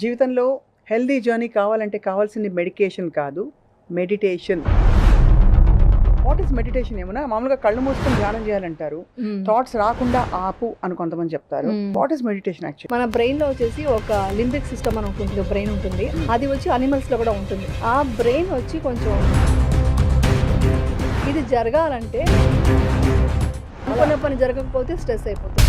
జీవితంలో healthy journey కావాలంటే కావాల్సింది మెడికేషన్ కాదు, మెడిటేషన్. What is meditation? ఏమన్నా మామూలుగా కళ్ళు మూసుకొని ధ్యానం చేయాలంటారు, థాట్స్ రాకుండా ఆపు అని కొంతమంది చెప్తారు. What is meditation actually? మన బ్రెయిన్ లో వచ్చేసి ఒక లింబిక్ సిస్టమ్ అని ఉంటుంది, బ్రెయిన్ ఉంటుంది. అది వచ్చి అనిమల్స్ లో కూడా ఉంటుంది. ఆ బ్రెయిన్ వచ్చి కొంచెం ఇది జరగాలంటే అనుకున్న పని జరగకపోతే స్ట్రెస్ అయిపోతుంది.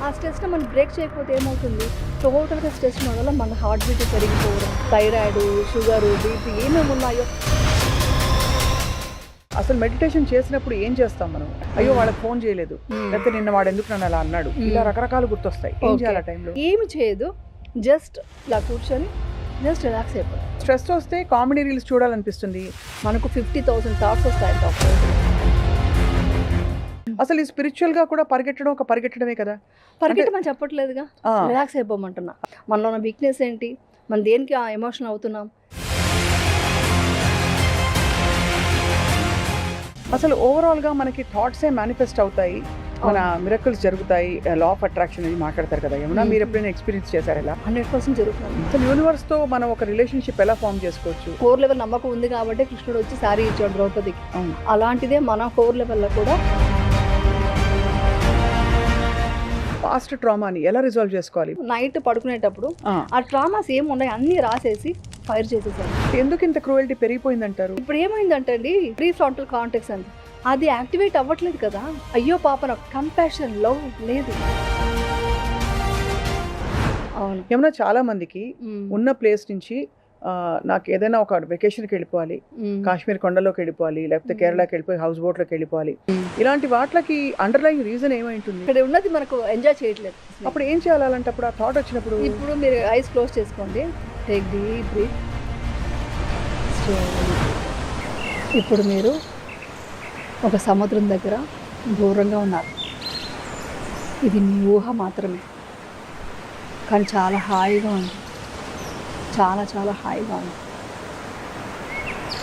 ఆ స్ట్రెస్ని మనం బ్రేక్ చేయకపోతే ఏమవుతుంది, టోటల్గా స్ట్రెస్ వల్ల మన హార్ట్ బీట్ పెరిగిపోవడం, థైరాయిడ్, షుగరు, బీపీ ఏమేమి ఉన్నాయో. అసలు మెడిటేషన్ చేసినప్పుడు ఏం చేస్తాం మనం? అయ్యో వాళ్ళకి ఫోన్ చేయలేదు, లేకపోతే నిన్న వాడు ఎందుకు నన్ను అలా అన్నాడు, ఇలా రకరకాలు గుర్తొస్తాయి. ఏం చేయాలి ఆ టైంలో? ఏమి చేయదు, జస్ట్ ఇలా కూర్చొని జస్ట్ రిలాక్స్ అయిపోతుంది. స్ట్రెస్ వస్తే కామెడీ రీల్స్ చూడాలనిపిస్తుంది. మనకు 50,000 థాట్స్ వస్తాయి. అసలు ఈ స్పిరిచువల్ గా కూడా పరిగెట్టడం ఒక పరిగెట్టడమే కదా. పరిగెట్టమని చెప్పట్లేదుగా, రిలాక్స్ అయిపోమంటున్నా. మనలో ఉన్న వీక్నెస్ ఏంటి, మనం దేనికి ఎమోషనల్ అవుతున్నాం. అసలు ఓవరాల్ గా మనకి థాట్సే మేనిఫెస్ట్ అవుతాయి, మన మిరకల్స్ జరుగుతాయి. లా ఆఫ్ అట్రాక్షన్ అని మాట్లాడతారు కదా, ఏమన్నా మీరు ఎప్పుడైనా ఎక్స్పీరియన్స్ చేశారు? ఇలా 100% జరుగుతుంది. అసలు యూనివర్స్ తో మనం ఒక రిలేషన్షిప్ ఎలా ఫామ్ చేసుకోవచ్చు? కోర్ లెవెల్ నమ్మకం ఉంది కాబట్టి కృష్ణుడు వచ్చి శారీ ఇచ్చాడు ద్రౌపదికి. అలాంటిదే మన కోర్ లెవెల్లో కూడా పాస్ట్ ట్రామాని ఎలా రిజాల్వ్ చేసుకోవాలి? నైట్ పడుకునేటప్పుడు ఆ ట్రామాస్ ఏమున్నాయి అన్ని రాసేసి ఫైర్ చేసేసాను. ఎందుకు ఇంత క్రూయల్టీ పెరిగిపోయిందంటారు? ఇప్పుడు ఏమైందంటే అండి, ప్రీ ఫ్రంటల్ కార్టెక్స్ అండి, అది యాక్టివేట్ అవ్వట్లేదు కదా. అయ్యో పాప, నాకు కంపాషన్, లవ్ లేదు. అవును, ఏమన్నా చాలా మందికి ఉన్న ప్లేస్ నుంచి నాకు ఏదైనా ఒక వెకేషన్కి వెళ్ళిపోవాలి, కాశ్మీర్ కొండలోకి వెళ్ళిపోవాలి, లేకపోతే కేరళకి వెళ్ళిపోయి హౌస్ బోట్లోకి వెళ్ళిపోవాలి, ఇలాంటి వాటికి అండర్లైన్ రీజన్ ఏమైంటుంది? ఇక్కడ ఉన్నది మనకు ఎంజాయ్ చేయట్లేదు. అప్పుడు ఏం చేయాలంటే, అప్పుడు ఆ థాట్ వచ్చినప్పుడు ఇప్పుడు మీరు ఐస్ క్లోజ్ చేసుకోండి, టేక్ డీప్ బ్రీత్. ఇప్పుడు మీరు ఒక సముద్రం దగ్గర దూరంగా ఉన్నారు. ఇది మీ ఊహ మాత్రమే, కానీ చాలా హాయిగా ఉంది, చాలా చాలా హాయిగా ఉంది.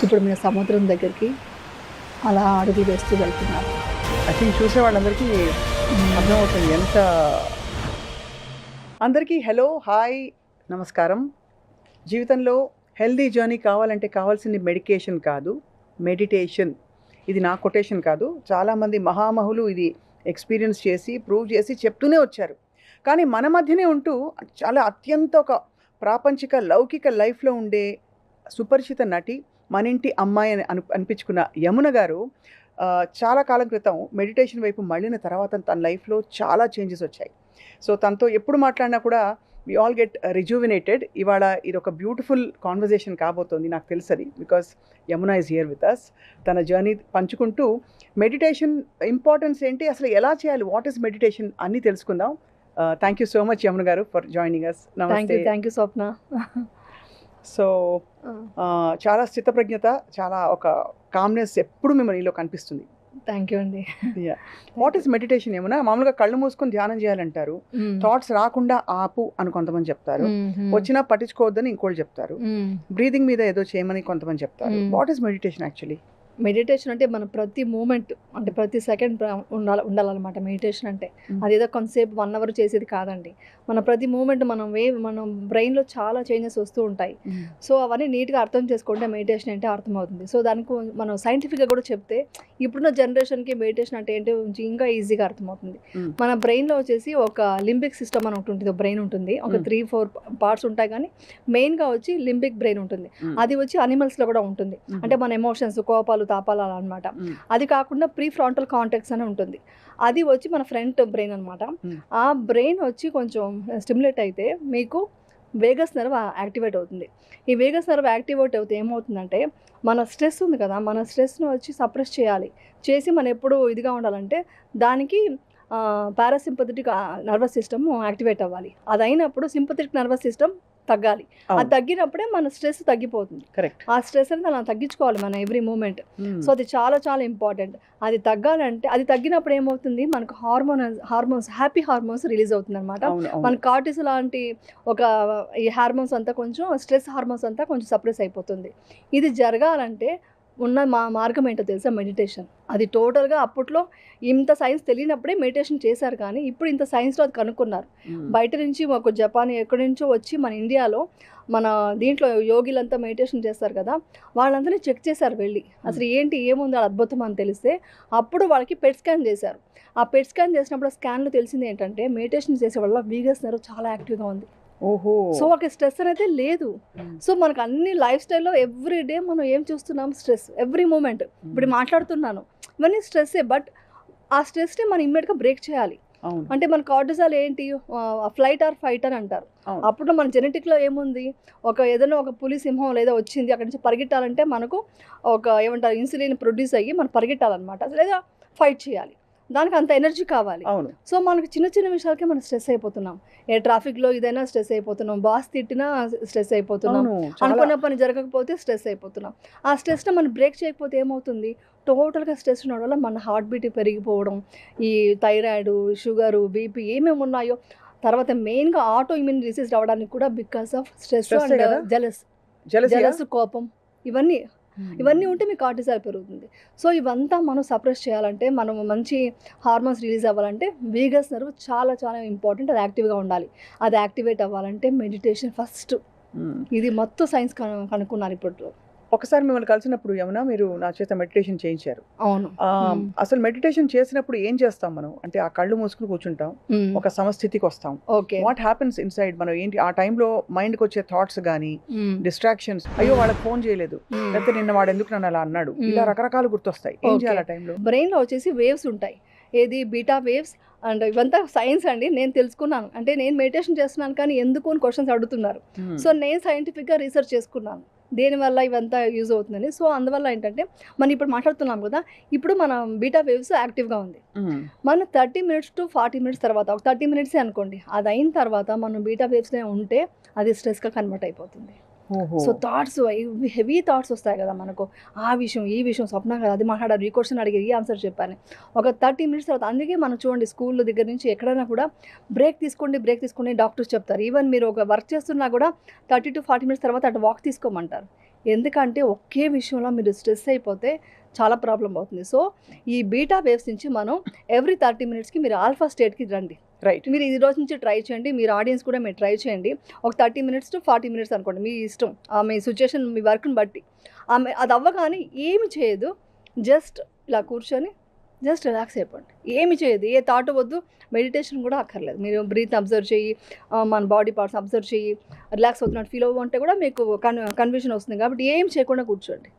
ఇప్పుడు మీరు సముద్రం దగ్గరికి అలా అడుగులు వేస్తూ వెళ్తున్నారు. ఐ థింక్ చూసే వాళ్ళందరికీ అర్థమవుతుంది ఎంత. అందరికీ హలో, హాయ్, నమస్కారం. జీవితంలో హెల్దీ జర్నీ కావాలంటే కావాల్సింది మెడికేషన్ కాదు, మెడిటేషన్. ఇది నా కొటేషన్ కాదు, చాలామంది మహామహులు ఇది ఎక్స్పీరియన్స్ చేసి ప్రూవ్ చేసి చెప్తూనే వచ్చారు. కానీ మన మధ్యనే ఉంటూ చాలా అత్యంత ఒక ప్రాపంచిక లౌకిక లైఫ్లో ఉండే సుపరిచిత నటి, మన ఇంటి అమ్మాయి అని అనిపించుకున్న యమున గారు చాలా కాలం క్రితం మెడిటేషన్ వైపు మళ్ళిన తర్వాత తన లైఫ్లో చాలా చేంజెస్ వచ్చాయి. సో తనతో ఎప్పుడు మాట్లాడినా కూడా వి ఆల్ గెట్ రిజువినేటెడ్. ఇవాళ ఇది ఒక బ్యూటిఫుల్ కాన్వర్జేషన్ కాబోతోంది, నాకు తెలుసది, because Yamuna is here with us. తన జర్నీ పంచుకుంటూ మెడిటేషన్ ఇంపార్టెన్స్ ఏంటి, అసలు ఎలా చేయాలి, వాట్ ఈస్ మెడిటేషన్ అన్నీ తెలుసుకుందాం. Thank you so much Yamuna గారు ఫర్ జాయినింగ్ అస్. నమస్తే. Thank you Swapna. సో చాలా స్థితప్రజ్ఞత, చాలా ఒక కామ్నెస్ ఎప్పుడు మిమ్మల్నిలో కనిపిస్తుంది. థ్యాంక్ యూ అండి. What is meditation? ఏమన్నా మామూలుగా కళ్ళు మూసుకొని ధ్యానం చేయాలంటారు, థాట్స్ రాకుండా ఆపు అని కొంతమంది చెప్తారు, వచ్చినా పట్టించుకోవద్దని ఇంకోళ్ళు చెప్తారు, బ్రీదింగ్ మీద ఏదో చేయమని కొంతమంది చెప్తారు. What is meditation actually? Meditation అంటే మన ప్రతి మూమెంట్, అంటే ప్రతి సెకండ్ ఉండాలన్నమాట మెడిటేషన్ అంటే. అదేదో కొంతసేపు 1 అవర్ చేసేది కాదండి. మన ప్రతి మూమెంట్ మనం బ్రెయిన్లో చాలా చేంజెస్ వస్తూ ఉంటాయి. సో అవన్నీ నీట్గా అర్థం చేసుకుంటే మెడిటేషన్ అంటే అర్థమవుతుంది. సో దానికి మనం సైంటిఫిక్గా కూడా చెప్తే ఇప్పుడున్న జనరేషన్కి మెడిటేషన్ అంటే ఏంటో ఇంకా ఈజీగా అర్థమవుతుంది. మన బ్రెయిన్లో వచ్చేసి ఒక లింబిక్ సిస్టమ్ అని ఉంటుంది, బ్రెయిన్ ఉంటుంది. ఒక 3-4 పార్ట్స్ ఉంటాయి, కానీ మెయిన్గా వచ్చి లింబిక్ బ్రెయిన్ ఉంటుంది. అది వచ్చి అనిమల్స్లో కూడా ఉంటుంది. అంటే మన ఎమోషన్స్, కోపాలు, తాపాలు అలా అనమాట. అది కాకుండా ప్రీ ఫ్రంటల్ కార్టెక్స్ అని ఉంటుంది. అది వచ్చి మన ఫ్రంట్ బ్రెయిన్ అనమాట. ఆ బ్రెయిన్ వచ్చి కొంచెం స్టిమ్యులేట్ అయితే మీకు వేగస్ నర్వ్ యాక్టివేట్ అవుతుంది. ఈ వేగస్ నర్వ్ యాక్టివేట్ అయితే ఏమవుతుందంటే, మన స్ట్రెస్ ఉంది కదా, మన స్ట్రెస్ను వచ్చి సప్రెస్ చేసి మనం ఎప్పుడు ఇదిగా ఉండాలంటే దానికి పారాసింపథెటిక్ నర్వస్ సిస్టమ్ యాక్టివేట్ అవ్వాలి. అది అయినప్పుడు సింపథెటిక్ నర్వస్ సిస్టమ్ తగ్గాలి. అది తగ్గినప్పుడే మన స్ట్రెస్ తగ్గిపోతుంది. ఆ స్ట్రెస్ అనేది మనం తగ్గించుకోవాలి మన ఎవ్రీ మూమెంట్. సో అది చాలా చాలా ఇంపార్టెంట్. అది తగ్గాలంటే, అది తగ్గినప్పుడు ఏమవుతుంది, మనకు హార్మోన్స్ హ్యాపీ హార్మోన్స్ రిలీజ్ అవుతుంది అనమాట. మన కార్టిసోల్ లాంటి ఒక ఈ హార్మోన్స్ అంతా కొంచెం, స్ట్రెస్ హార్మోన్స్ అంతా కొంచెం సప్రెస్ అయిపోతుంది. ఇది జరగాలంటే ఉన్న మార్గం ఏంటో తెలుసా? మెడిటేషన్. అది టోటల్గా అప్పట్లో ఇంత సైన్స్ తెలియనప్పుడే మెడిటేషన్ చేశారు, కానీ ఇప్పుడు ఇంత సైన్స్లో అది కనుక్కున్నారు. బయట నుంచి ఒక జపాన్ ఎక్కడి నుంచో వచ్చి మన ఇండియాలో మన దీంట్లో యోగిలంతా మెడిటేషన్ చేస్తారు కదా, వాళ్ళందరినీ చెక్ చేశారు వెళ్ళి, అసలు ఏంటి ఏముంది అది అద్భుతం అని తెలిస్తే అప్పుడు వాళ్ళకి పెట్ స్కాన్ చేశారు. ఆ పెట్ స్కాన్ చేసినప్పుడు స్కాన్లో తెలిసింది ఏంటంటే మెడిటేషన్ చేసే వల్ల వీగస్ నర్వ్ చాలా యాక్టివ్గా ఉంది. ఓహో. సో వాళ్ళకి స్ట్రెస్ అనేది లేదు. సో మనకు అన్ని లైఫ్ స్టైల్లో ఎవ్రీ డే మనం ఏం చూస్తున్నాం? స్ట్రెస్. ఎవ్రీ మూమెంట్ ఇప్పుడు మాట్లాడుతున్నాను ఇవన్నీ స్ట్రెస్సే, బట్ ఆ స్ట్రెస్ని మనం ఇమ్మీడియట్గా బ్రేక్ చేయాలి. అంటే మన కార్టిజాల్ ఏంటి? ఫ్లైట్ ఆర్ ఫైట్ అని అంటారు. అప్పుడు మన జెనెటిక్లో ఏముంది? ఏదైనా ఒక పులి సింహం లేదా వచ్చింది అక్కడి నుంచి పరిగెట్టాలంటే మనకు ఏమంటారు ఇన్సులిన్ ప్రొడ్యూస్ అయ్యి మనం పరిగెట్టాలన్నమాట, లేదా ఫైట్ చేయాలి, దానికి అంత ఎనర్జీ కావాలి. సో మనకి చిన్న చిన్న విషయాలకే మనం స్ట్రెస్ అయిపోతున్నాం. ట్రాఫిక్లో ఇదైనా స్ట్రెస్ అయిపోతున్నాం, బాస్ తిట్టినా స్ట్రెస్ అయిపోతున్నాం, అనుకున్న పని జరగకపోతే స్ట్రెస్ అయిపోతున్నాం. ఆ స్ట్రెస్ని మనం బ్రేక్ చేయకపోతే ఏమవుతుంది? టోటల్గా స్ట్రెస్ ఉండడం వల్ల మన హార్ట్ బీట్ పెరిగిపోవడం, ఈ థైరాయిడ్, షుగరు, బీపీ ఏమేమి ఉన్నాయో, తర్వాత మెయిన్గా ఆటో ఇమ్యూన్ డిసీజ్ రావడానికి కూడా because of stress and jealous, కోపం, ఇవన్నీ ఉంటే మీకు కార్టిజాల్ పెరుగుతుంది. సో ఇవంతా మనం సప్రెస్ చేయాలంటే, మనం మంచి హార్మోన్స్ రిలీజ్ అవ్వాలంటే వీగస్ నర్వ్ చాలా చాలా ఇంపార్టెంట్. అది యాక్టివ్గా ఉండాలి. అది యాక్టివేట్ అవ్వాలంటే మెడిటేషన్ ఫస్ట్. ఇది మొత్తం సైన్స్ కనుక్కున్నారు ఇప్పుడు. ఒకసారి మిమ్మల్ని కలిసినప్పుడు యమున మీరు నా చేత మెడిటేషన్ చేయించారు. అవును. అసలు మెడిటేషన్ చేసినప్పుడు ఏం చేస్తాం మనం? అంటే ఆ కళ్ళు మూసుకుని కూర్చుంటాం, ఒక సమస్థితికి వస్తాం. What happens inside? మనం ఏంటి ఆ టైంలో మైండ్కి వచ్చే థాట్స్ కానీ డిస్ట్రాక్షన్స్, అయ్యో వాళ్ళకి ఫోన్ చేయలేదు, లేకపోతే నిన్న వాడు ఎందుకు నన్ను అలా అన్నాడు, ఇలా రకరకాలు గుర్తొస్తాయి. ఏం చేయాలి ఆ టైంలో? బ్రెయిన్లో వచ్చేసి వేవ్స్ ఉంటాయి, ఏది బీటా వేవ్స్ అండ్ ఇవంతా సైన్స్ అండి. నేను తెలుసుకున్నాను, అంటే నేను మెడిటేషన్ చేస్తున్నాను కానీ ఎందుకు అని క్వశ్చన్స్ అడుగుతున్నారు. సో నేను సైంటిఫిక్గా రీసెర్చ్ చేసుకున్నాను దేనివల్ల ఇవంతా యూజ్ అవుతుందని. సో అందువల్ల ఏంటంటే మనం ఇప్పుడు మాట్లాడుతున్నాం కదా, ఇప్పుడు మన బీటా వేవ్స్ యాక్టివ్గా ఉంది. మన 30 minutes to 40 minutes తర్వాత, ఒక 30 minutes అనుకోండి, అది అయిన తర్వాత మనం బీటా వేవ్స్నే ఉంటే అది స్ట్రెస్గా కన్వర్ట్ అయిపోతుంది. సో థాట్స్, హెవీ థాట్స్ వస్తాయి కదా మనకు, ఆ విషయం ఈ విషయం, స్వప్న కదా అది మాట్లాడారు, ఈ క్వశ్చన్ అడిగారు, ఈ ఆన్సర్ చెప్పాను. ఒక 30 minutes తర్వాత, అందుకే మనం చూడండి స్కూల్ దగ్గర నుంచి ఎక్కడైనా కూడా బ్రేక్ తీసుకోండి డాక్టర్స్ చెప్తారు. ఈవెన్ మీరు ఒక వర్క్ చేస్తున్నా కూడా 30 to 40 minutes తర్వాత అటు వాక్ తీసుకోమంటారు. ఎందుకంటే ఒకే విషయంలో మీరు స్ట్రెస్ అయిపోతే చాలా ప్రాబ్లం అవుతుంది. సో ఈ బీటా వేవ్స్ నుంచి మనం ఎవ్రీ 30 minutesకి మీరు ఆల్ఫా స్టేట్కి రండి. రైట్. మీరు ఈ రోజు నుంచి ట్రై చేయండి, మీరు ఆడియన్స్ కూడా మీరు ట్రై చేయండి. ఒక 30 minutes to 40 minutes అనుకోండి, మీ ఇష్టం, మీ సిచ్యుయేషన్, మీ వర్క్ని బట్టి. అది అవ్వగానే ఏమి చేయదు, జస్ట్ ఇలా కూర్చొని జస్ట్ రిలాక్స్ అయిపోండి. ఏమి చేయదు, ఏ థాట్ వద్దు, మెడిటేషన్ కూడా అక్కర్లేదు. మీరు బ్రీత్ అబ్జర్వ్ చెయ్యి, మన బాడీ పార్ట్స్ అబ్జర్వ్ చెయ్యి, రిలాక్స్ అవుతున్నట్టు ఫీల్ అవ్వంటే కూడా మీకు కన్ఫ్యూజన్ వస్తుంది. కాబట్టి ఏం చేయకుండా కూర్చోండి.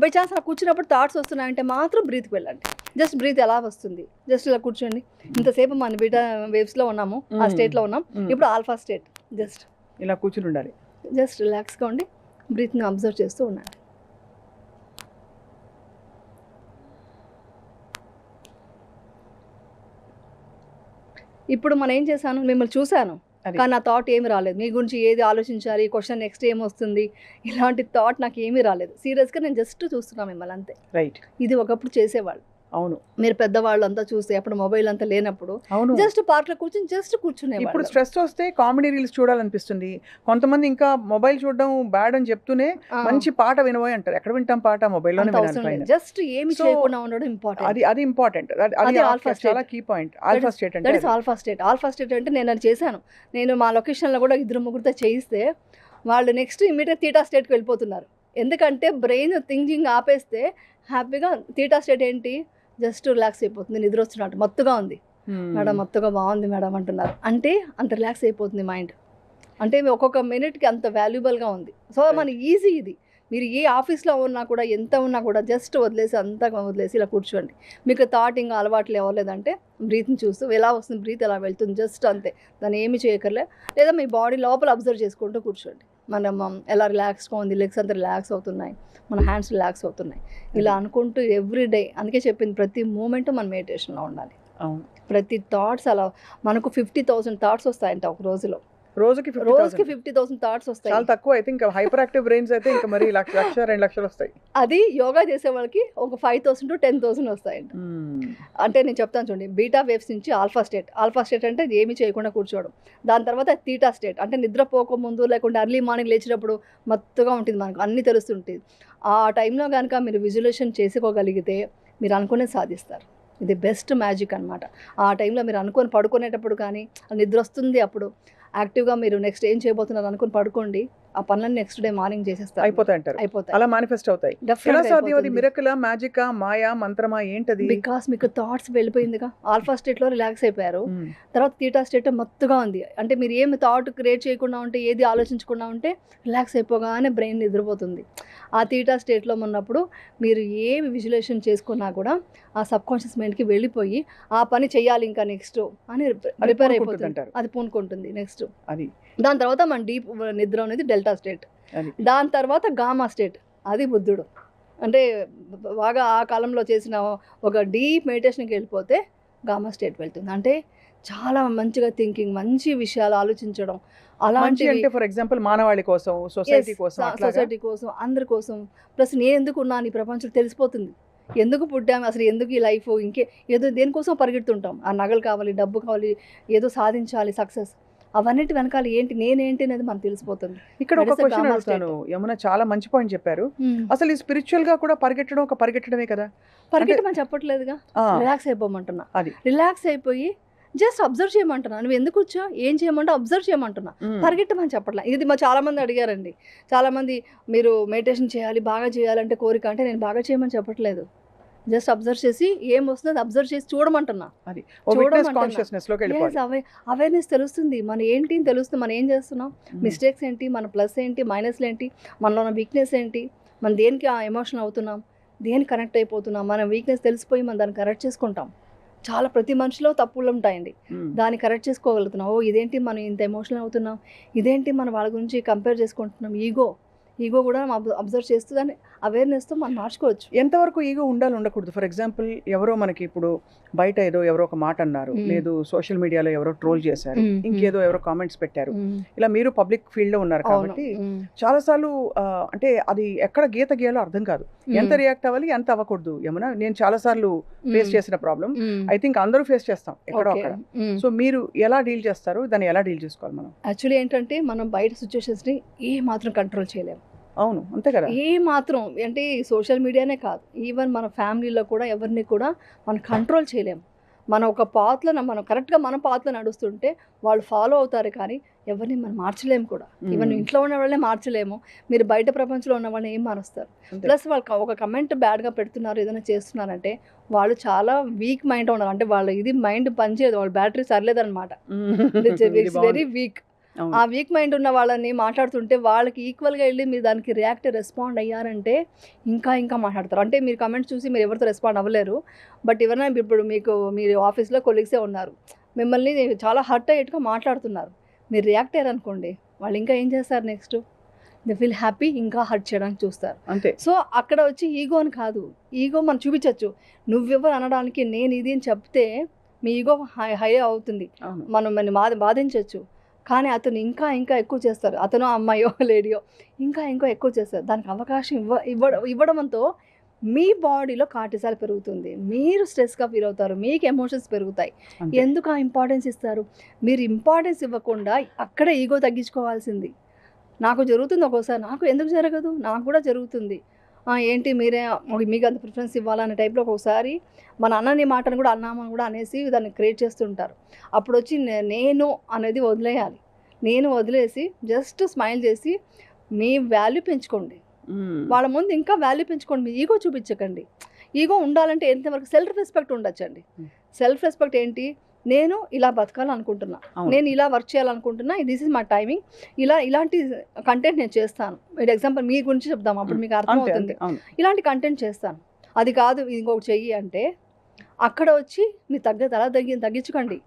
బై ఛాన్స్ అలా కూర్చున్నప్పుడు థాట్స్ వస్తున్నాయంటే మాత్రం బ్రీత్కి వెళ్ళండి. జస్ట్ బ్రీత్ ఎలా వస్తుంది, జస్ట్ ఇలా కూర్చోండి. ఇంతసేపు మన బీటా వేవ్స్లో ఉన్నాము, ఆ స్టేట్లో ఉన్నాం, ఇప్పుడు ఆల్ఫా స్టేట్. జస్ట్ ఇలా కూర్చుని ఉండాలి, జస్ట్ రిలాక్స్గా ఉండి బ్రీత్ని అబ్జర్వ్ చేస్తూ ఉండండి. ఇప్పుడు మనం ఏం చేశాను, మిమ్మల్ని చూశాను కానీ నా థాట్ ఏమి రాలేదు, మీ గురించి ఏది ఆలోచించాలి, క్వశ్చన్ నెక్స్ట్ ఏమొస్తుంది, ఇలాంటి థాట్ నాకు ఏమీ రాలేదు. సీరియస్గా నేను జస్ట్ చూస్తున్నాను మిమ్మల్ని అంతే. రైట్. ఇది ఒకప్పుడు చేసేవాళ్ళు. అవును. మీరు పెద్దవాళ్ళు అంతా చూస్తే, అప్పుడు మొబైల్ అంతా లేనప్పుడు జస్ట్ పార్క్లో కూర్చొని జస్ట్ కూర్చునే. ఇప్పుడు స్ట్రెస్ వస్తే కామెడీ రీల్స్ చూడాలనిపిస్తుంది. కొంతమంది ఇంకా మొబైల్ చూడడం బ్యాడ్ అని చెప్తూనే మంచి పాట వినబోయి అంటారు. ఎక్కడ వింటాం పాట? మొబైల్లోనే వినాలి. జస్ట్ ఏమి చేయకుండా ఉండడం ఇంపార్టెంట్. అది ఇంపార్టెంట్. అది ఆల్ఫా స్టేట్, చాలా కీ పాయింట్. ఆల్ఫా స్టేట్ అంటే ఆల్ఫా స్టేట్. ఆల్ఫా స్టేట్ అంటే నేను అది చేశాను. నేను మా లొకేషన్లో కూడా 2-3 చేయిస్తే వాళ్ళు నెక్స్ట్ ఇమీడియట్ తీటా స్టేట్కి వెళ్ళిపోతున్నారు. ఎందుకంటే బ్రెయిన్ థింకింగ్ ఆపేస్తే హ్యాపీగా తీటా స్టేట్ ఏంటి, జస్ట్ రిలాక్స్ అయిపోతుంది, నిద్ర వస్తున్నట్టు, మత్తుగా ఉంది మేడం, మత్తుగా బాగుంది మేడం అంటున్నారు. అంటే అంత రిలాక్స్ అయిపోతుంది మైండ్. అంటే ఒక్కొక్క మినిట్కి అంత వాల్యుబుల్గా ఉంది. సో మన ఈజీ ఇది. మీరు ఏ ఆఫీస్లో ఉన్నా కూడా, ఎంత ఉన్నా కూడా జస్ట్ వదిలేసి, అంతా వదిలేసి ఇలా కూర్చోండి. మీకు థాట్ ఇంకా అలవాట్లు ఇవ్వలేదంటే బ్రీత్ని చూస్తూ ఎలా వస్తుంది, బ్రీత్ ఎలా వెళ్తుంది, జస్ట్ అంతే, దాన్ని ఏమి చేయకర్లే. లేదా మీ బాడీ లోపల అబ్జర్వ్ చేసుకుంటూ కూర్చోండి. మనం ఎలా రిలాక్స్గా ఉంది, లెగ్స్ అంతా రిలాక్స్ అవుతున్నాయి, మన హ్యాండ్స్ రిలాక్స్ అవుతున్నాయి, ఇలా అనుకుంటూ ఎవ్రీ డే. అందుకే చెప్పింది, ప్రతి మూమెంట్ మన మెడిటేషన్లో ఉండాలి. ప్రతి థాట్స్ అలా మనకు 50,000 థాట్స్ వస్తాయంట ఒక రోజులో. రోజుకి రోజుకి 50,000 50,000 థాట్స్ వస్తాయి. చాలా తక్కువ. అయితే ఇంకా హైపర్ యాక్టివ్ బ్రెయిన్స్ అయితే ఇంకా మరి 1,00,000 2,00,000 వస్తాయి. అది యోగా చేసే వాళ్ళకి ఒక 5,000 to 10,000 వస్తాయండి. అంటే నేను చెప్తాను చూడండి, బీటా వేవ్స్ నుంచి ఆల్ఫా స్టేట్ అంటే ఏమీ చేయకుండా కూర్చోవడం. దాని తర్వాత తీటా స్టేట్ అంటే నిద్రపోకముందు లేకుంటే అర్లీ మార్నింగ్ లేచినప్పుడు మత్తుగా ఉంటుంది, మనకు అన్నీ తెలుస్తుంటుంది. ఆ టైంలో కనుక మీరు విజువలేషన్ చేసుకోగలిగితే మీరు అనుకునేది సాధిస్తారు. ఇది బెస్ట్ మ్యాజిక్ అనమాట. ఆ టైంలో మీరు అనుకొని పడుకునేటప్పుడు కానీ నిద్ర వస్తుంది, అప్పుడు యాక్టివ్గా మీరు నెక్స్ట్ ఏం చేయబోతున్నారు అనుకుని పడుకోండి, ఆ పనులన్నీ నెక్స్ట్ డే మార్నింగ్ చేసేస్తారు, అయిపోతాయి అంటారు. అయిపోతాయి. అలా మేనిఫెస్ట్ అవుతాయి. ఎలా సాధ్యం? అది మిరకలా, మ్యాజికా, మాయా, మంత్రమా, ఏంటది? బికాస్ మీకు థాట్స్ వెళ్ళిపోయిందిగా. ఆల్ఫా స్టేట్లో రిలాక్స్ అయిపోయారు, తర్వాత తీటా స్టేట్ మత్తుగా ఉంది. అంటే మీరు ఏమి థాట్ క్రియేట్ చేయకుండా ఉంటే, ఏది ఆలోచించకుండా ఉంటే రిలాక్స్ అయిపోగానే బ్రెయిన్ నిద్రపోతుంది. ఆ తీటా స్టేట్లో ఉన్నప్పుడు మీరు ఏమి విజువలైజేషన్ చేసుకున్నా కూడా ఆ సబ్ కాన్షియస్ మైండ్కి వెళ్ళిపోయి ఆ పని చేయాలి ఇంకా నెక్స్ట్ అని ప్రిపేర్ అయిపోతుంది అంటారు. అది పూనుకుంటుంది నెక్స్ట్. అది దాని తర్వాత మన డీప్ నిద్ర అనేది డెల్టా స్టేట్. అది. దాని తర్వాత గామా స్టేట్, అది బుద్ధుడు. అంటే బాగా ఆ కాలంలో చేసిన ఒక డీప్ మెడిటేషన్కి వెళ్ళిపోతే గామా స్టేట్ వెళ్తుంది. అంటే చాలా మంచిగా థింకింగ్, మంచి విషయాలు ఆలోచించడం, అలాంటి అంటే ఫర్ ఎగ్జాంపుల్ మానవాళి కోసం, సొసైటీ కోసం, సొసైటీ కోసం, అందరి కోసం. ప్లస్ నేను ఎందుకు ఉన్నాను ఈ ప్రపంచం తెలిసిపోతుంది, ఎందుకు పుట్టాము, అసలు ఎందుకు ఈ లైఫ్, ఇంకే ఏదో దేనికోసం పరిగెడుతుంటాం. ఆ నగలు కావాలి, డబ్బు కావాలి, ఏదో సాధించాలి, సక్సెస్, అవన్నిటి వెనకాల ఏంటి, నేనేంటి అనేది మనకు తెలిసిపోతుంది. ఇక్కడ ఒక క్వశ్చన్ అడుగుతాను యమున, చాలా మంచి పాయింట్ చెప్పారు. అసలు ఈ స్పిరిచువల్ గా కూడా పరిగెట్టడం ఒక పరిగెట్టడమే కదా? పరిగెట్టమని చెప్పట్లేదుగా, రిలాక్స్ అయిపోమంటున్నా. అది రిలాక్స్ అయిపోయి జస్ట్ అబ్జర్వ్ చేయమంటున్నా. నువ్వు ఎందుకు వచ్చా, ఏం చేయమంటే అబ్జర్వ్ చేయమంటున్నా, పరిగెట్టమని చెప్పట్లా. ఇది మా చాలా మంది అడిగారండి. చాలా మంది మీరు మెడిటేషన్ చేయాలి, బాగా చేయాలంటే కోరిక, అంటే నేను బాగా చేయమని చెప్పట్లేదు. జస్ట్ అబ్జర్వ్ చేసి ఏం వస్తుందో అబ్జర్వ్ చేసి చూడమంటున్నా. అది కాన్షియస్నెస్ లోకి వెళ్ళిపోవాలి. అవేర్నెస్ తెలుస్తుంది, మన ఏంటి తెలుస్తుంది, మనం ఏం చేస్తున్నాం, మిస్టేక్స్ ఏంటి, మన ప్లస్ ఏంటి, మైనస్లు ఏంటి, మనలో ఉన్న వీక్నెస్ ఏంటి, మనం దేనికి ఎమోషన్ అవుతున్నాం, దేనికి కనెక్ట్ అయిపోతున్నాం, మన వీక్నెస్ తెలిసిపోయి మనం దాన్ని కరెక్ట్ చేసుకుంటాం. చాలా ప్రతి మనిషిలో తప్పులు ఉంటాయండి, దాన్ని కరెక్ట్ చేసుకోగలుగుతున్నాం. ఓ ఇదేంటి మనం ఇంత ఎమోషనల్ అవుతున్నాం, ఇదేంటి మనం వాళ్ళ గురించి కంపేర్ చేసుకుంటున్నాం, ఈగో కూడా అబ్జర్వ్ చేస్తూ దాన్ని అవేర్నెస్తో మనం మార్చుకోవచ్చు. ఎంతవరకు ఈగో ఉండాలి, ఉండకూడదు? ఫర్ ఎగ్జాంపుల్ ఎవరో మనకి ఇప్పుడు బయట ఎవరో ఒక మాట అన్నారు, లేదు సోషల్ మీడియాలో ఎవరో ట్రోల్ చేశారు, ఇంకేదో ఎవరో కామెంట్స్ పెట్టారు, ఇలా మీరు పబ్లిక్ ఫీల్డ్ లో ఉన్నారు కాబట్టి చాలాసార్లు అంటే అది ఎక్కడ గీత గీయాలో అర్థం కాదు, ఎంత రియాక్ట్ అవ్వాలి, ఎంత అవ్వకూడదు. ఏమన్నా నేను చాలా సార్లు ఫేస్ చేసిన ప్రాబ్లం, ఐ థింక్ అందరూ ఫేస్ చేస్తాం ఎక్కడో అక్కడ. సో మీరు ఎలా డీల్ చేస్తారు, దాన్ని ఎలా డీల్ చేసుకోవాలి మనం? యాక్చువల్లీ ఏంటంటే మనం బయట సిచ్యువేషన్స్ని ఏ మాత్రం కంట్రోల్ చేయలేము. అవును, అంతే కదా. ఏ మాత్రం అంటే సోషల్ మీడియానే కాదు, ఈవెన్ మన ఫ్యామిలీలో కూడా ఎవరిని కూడా మనం కంట్రోల్ చేయలేము. మనం ఒక పాత్లో మనం కరెక్ట్గా మన పాత్లో నడుస్తుంటే వాళ్ళు ఫాలో అవుతారు, కానీ ఎవరిని మనం మార్చలేము కూడా. ఈవెన్ ఇంట్లో ఉన్న వాళ్ళనే మార్చలేము, మీరు బయట ప్రపంచంలో ఉన్న వాళ్ళని ఏం మారుస్తారు? ప్లస్ వాళ్ళు ఒక కమెంట్ బ్యాడ్గా పెడుతున్నారు, ఏదైనా చేస్తున్నారంటే వాళ్ళు చాలా వీక్ మైండ్ ఉన్నారు, అంటే వాళ్ళ ఇది మైండ్ పనిచేయదు, వాళ్ళ బ్యాటరీ సర్లేదన్నమాట, ఇట్స్ వెరీ వీక్. ఆ వీక్ మైండ్ ఉన్న వాళ్ళని మాట్లాడుతుంటే వాళ్ళకి ఈక్వల్గా వెళ్ళి మీరు దానికి రెస్పాండ్ అయ్యారంటే ఇంకా మాట్లాడతారు. అంటే మీరు కమెంట్స్ చూసి మీరు ఎవరితో రెస్పాండ్ అవ్వలేరు, బట్ ఎవరైనా ఇప్పుడు మీరు ఆఫీస్లో కొలీగ్సే ఉన్నారు, మిమ్మల్ని చాలా హర్ట్ అయ్యేట్టుగా మాట్లాడుతున్నారు, మీరు రియాక్ట్ అయ్యారనుకోండి, వాళ్ళు ఇంకా ఏం చేస్తారు, నెక్స్ట్ దే ఫీల్ హ్యాపీ, ఇంకా హర్ట్ చేయడానికి చూస్తారు. అంతే. సో అక్కడ వచ్చి ఈగో అని కాదు, ఈగో మనం చూపించవచ్చు, నువ్వెవరు అనడానికి, నేను ఇది అని చెప్తే మీ ఈగో హై అవుతుంది, మనం బాధించవచ్చు. కానీ అతను ఇంకా ఎక్కువ చేస్తారు, అతను అమ్మాయో లేడీయో ఇంకా ఎక్కువ చేస్తారు. దానికి అవకాశం ఇవ్వడంతో మీ బాడీలో కార్టిసాల్ పెరుగుతుంది, మీరు స్ట్రెస్గా ఫీల్ అవుతారు, మీకు ఎమోషన్స్ పెరుగుతాయి. ఎందుకు ఆ ఇంపార్టెన్స్ ఇస్తారు? మీరు ఇంపార్టెన్స్ ఇవ్వకుండా అక్కడే ఈగో తగ్గించుకోవాల్సింది. నాకు జరుగుతుంది ఒక్కోసారి, నాకు ఎందుకు జరగదు, నాకు కూడా జరుగుతుంది, ఏంటి మీరే మీకు అంత ప్రిఫరెన్స్ ఇవ్వాలనే టైప్లో ఒక్కొక్కసారి మన అన్నని మాటను కూడా అన్నామని కూడా అనేసి దాన్ని క్రియేట్ చేస్తుంటారు. అప్పుడు వచ్చి నేను అనేది వదిలేయాలి, నేను వదిలేసి జస్ట్ స్మైల్ చేసి మీ వాల్యూ పెంచుకోండి, వాళ్ళ ముందు ఇంకా వాల్యూ పెంచుకోండి, మీ ఈగో చూపించకండి. ఈగో ఉండాలంటే ఎంతవరకు సెల్ఫ్ రెస్పెక్ట్ ఉండొచ్చండి. సెల్ఫ్ రెస్పెక్ట్ ఏంటి, నేను ఇలా బతకాలనుకుంటున్నా, నేను ఇలా వర్క్ చేయాలనుకుంటున్నా, దిస్ ఇస్ మై టైమింగ్, ఇలాంటి కంటెంట్ నేను చేస్తాను. ఎగ్జాంపుల్ మీ గురించి చెప్దాం, అప్పుడు మీకు అర్థమవుతుంది, ఇలాంటి కంటెంట్ చేస్తాను. అది కాదు ఇంకొకటి చెయ్యి అంటే అక్కడ వచ్చి మీ తగ్గించుకోండి.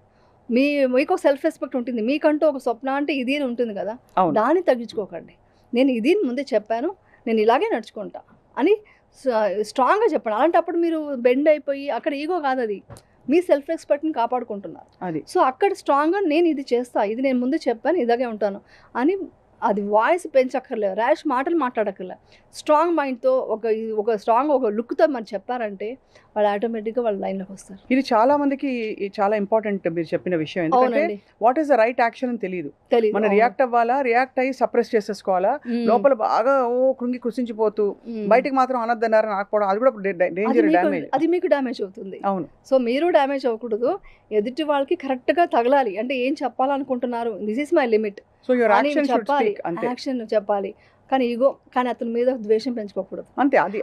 మీకు ఒక సెల్ఫ్ రెస్పెక్ట్ ఉంటుంది, మీకంటూ ఒక స్వప్న అంటే ఇది ఉంటుంది కదా, దాన్ని తగ్గించుకోకండి. నేను ఇది ముందే చెప్పాను, నేను ఇలాగే నడుచుకుంటా అని స్ట్రాంగ్గా చెప్పండి. అలాంటప్పుడు మీరు బెండ్ అయిపోయి అక్కడ ఈగో కాదు, అది మీ సెల్ఫ్ రెస్పెక్ట్ని కాపాడుకుంటున్నారు. అది సో అక్కడ స్ట్రాంగ్గా నేను ఇది చేస్తా, ఇది నేను ముందు చెప్పాను, ఇలాగే ఉంటాను అని అది వాయిస్ పెంచక్కర్లేదు, ర్యాష్ మాటలు మాట్లాడక్కర్లేదు. స్ట్రాంగ్ మైండ్తో ఒక స్ట్రాంగ్ ఒక లుక్తో మనం చెప్పారంటే వాళ్ళు ఆటోమేటిక్గా వాళ్ళ లైన్లోకి వస్తారు. ఇది చాలా మందికి చాలా ఇంపార్టెంట్ మీరు చెప్పిన విషయం. ఎందుకంటే what is the right action అని తెలియదు. మనం రియాక్ట్ అవ్వాలా, రియాక్ట్ అయ్యి సప్రెస్ చేసేసుకోవాలా, లోపల బాగా కృంగి కృషించిపోతూ బయటకు మాత్రం అనొద్దన్నారు ఆకపోవడం, అది కూడా డేంజర్, డ్యామేజ్. అది మీకు డ్యామేజ్ అవుతుంది. అవును. సో మీరు డ్యామేజ్ అవ్వకూడదు, ఎదుటి వాళ్ళకి కరెక్ట్గా తగలాలి. అంటే ఏం చెప్పాలనుకుంటున్నారు, this is my limit, so your action should చెప్పాలి, స్పీక్. అంతే, యాక్షన్ చెప్పాలి. కానీ ఈగో, కానీ అతని మీద ద్వేషం పెంచుకోకూడదు. అంతే. అది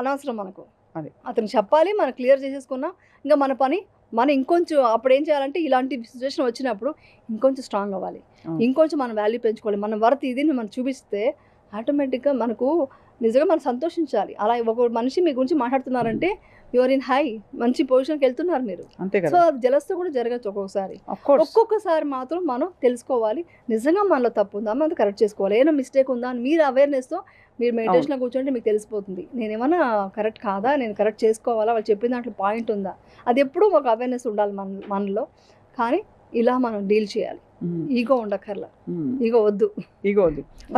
అనవసరం మనకు. అది అతను చెప్పాలి, మనం క్లియర్ చేసేసుకున్నాం, ఇంకా మన పని మనం ఇంకొంచెం. అప్పుడు ఏం చేయాలంటే ఇలాంటి సిచ్యువేషన్ వచ్చినప్పుడు ఇంకొంచెం స్ట్రాంగ్ అవ్వాలి, ఇంకొంచెం మన వాల్యూ పెంచుకోవాలి, మన వర్త్ ఇది మనం చూపిస్తే ఆటోమేటిక్గా మనకు నిజంగా మనం సంతోషించాలి. అలా ఒక మనిషి మీ గురించి మాట్లాడుతున్నారంటే యువర్ ఇన్ హై, మంచి పొజిషన్కి వెళ్తున్నారు మీరు. అంతే కదా. సో జలస్తో కూడా జరగచ్చు ఒక్కొక్కసారి. ఒక్కొక్కసారి మాత్రం మనం తెలుసుకోవాలి, నిజంగా మనలో తప్పు ఉందా, మనం కరెక్ట్ చేసుకోవాలి. ఏమైనా మిస్టేక్ ఉందా అని మీరు అవేర్నెస్తో మీరు మెడిటేషన్లో కూర్చోంటే మీకు తెలిసిపోతుంది, నేనేమన్నా కరెక్ట్ కాదా, నేను కరెక్ట్ చేసుకోవాలా, వాళ్ళు చెప్పిన దాంట్లో పాయింట్ ఉందా. అది ఎప్పుడూ ఒక అవేర్నెస్ ఉండాలి మనలో. కానీ ఇలా మనం డీల్ చేయాలి. ఈగో ఉండక్కర్లా, ఈగో వద్దు.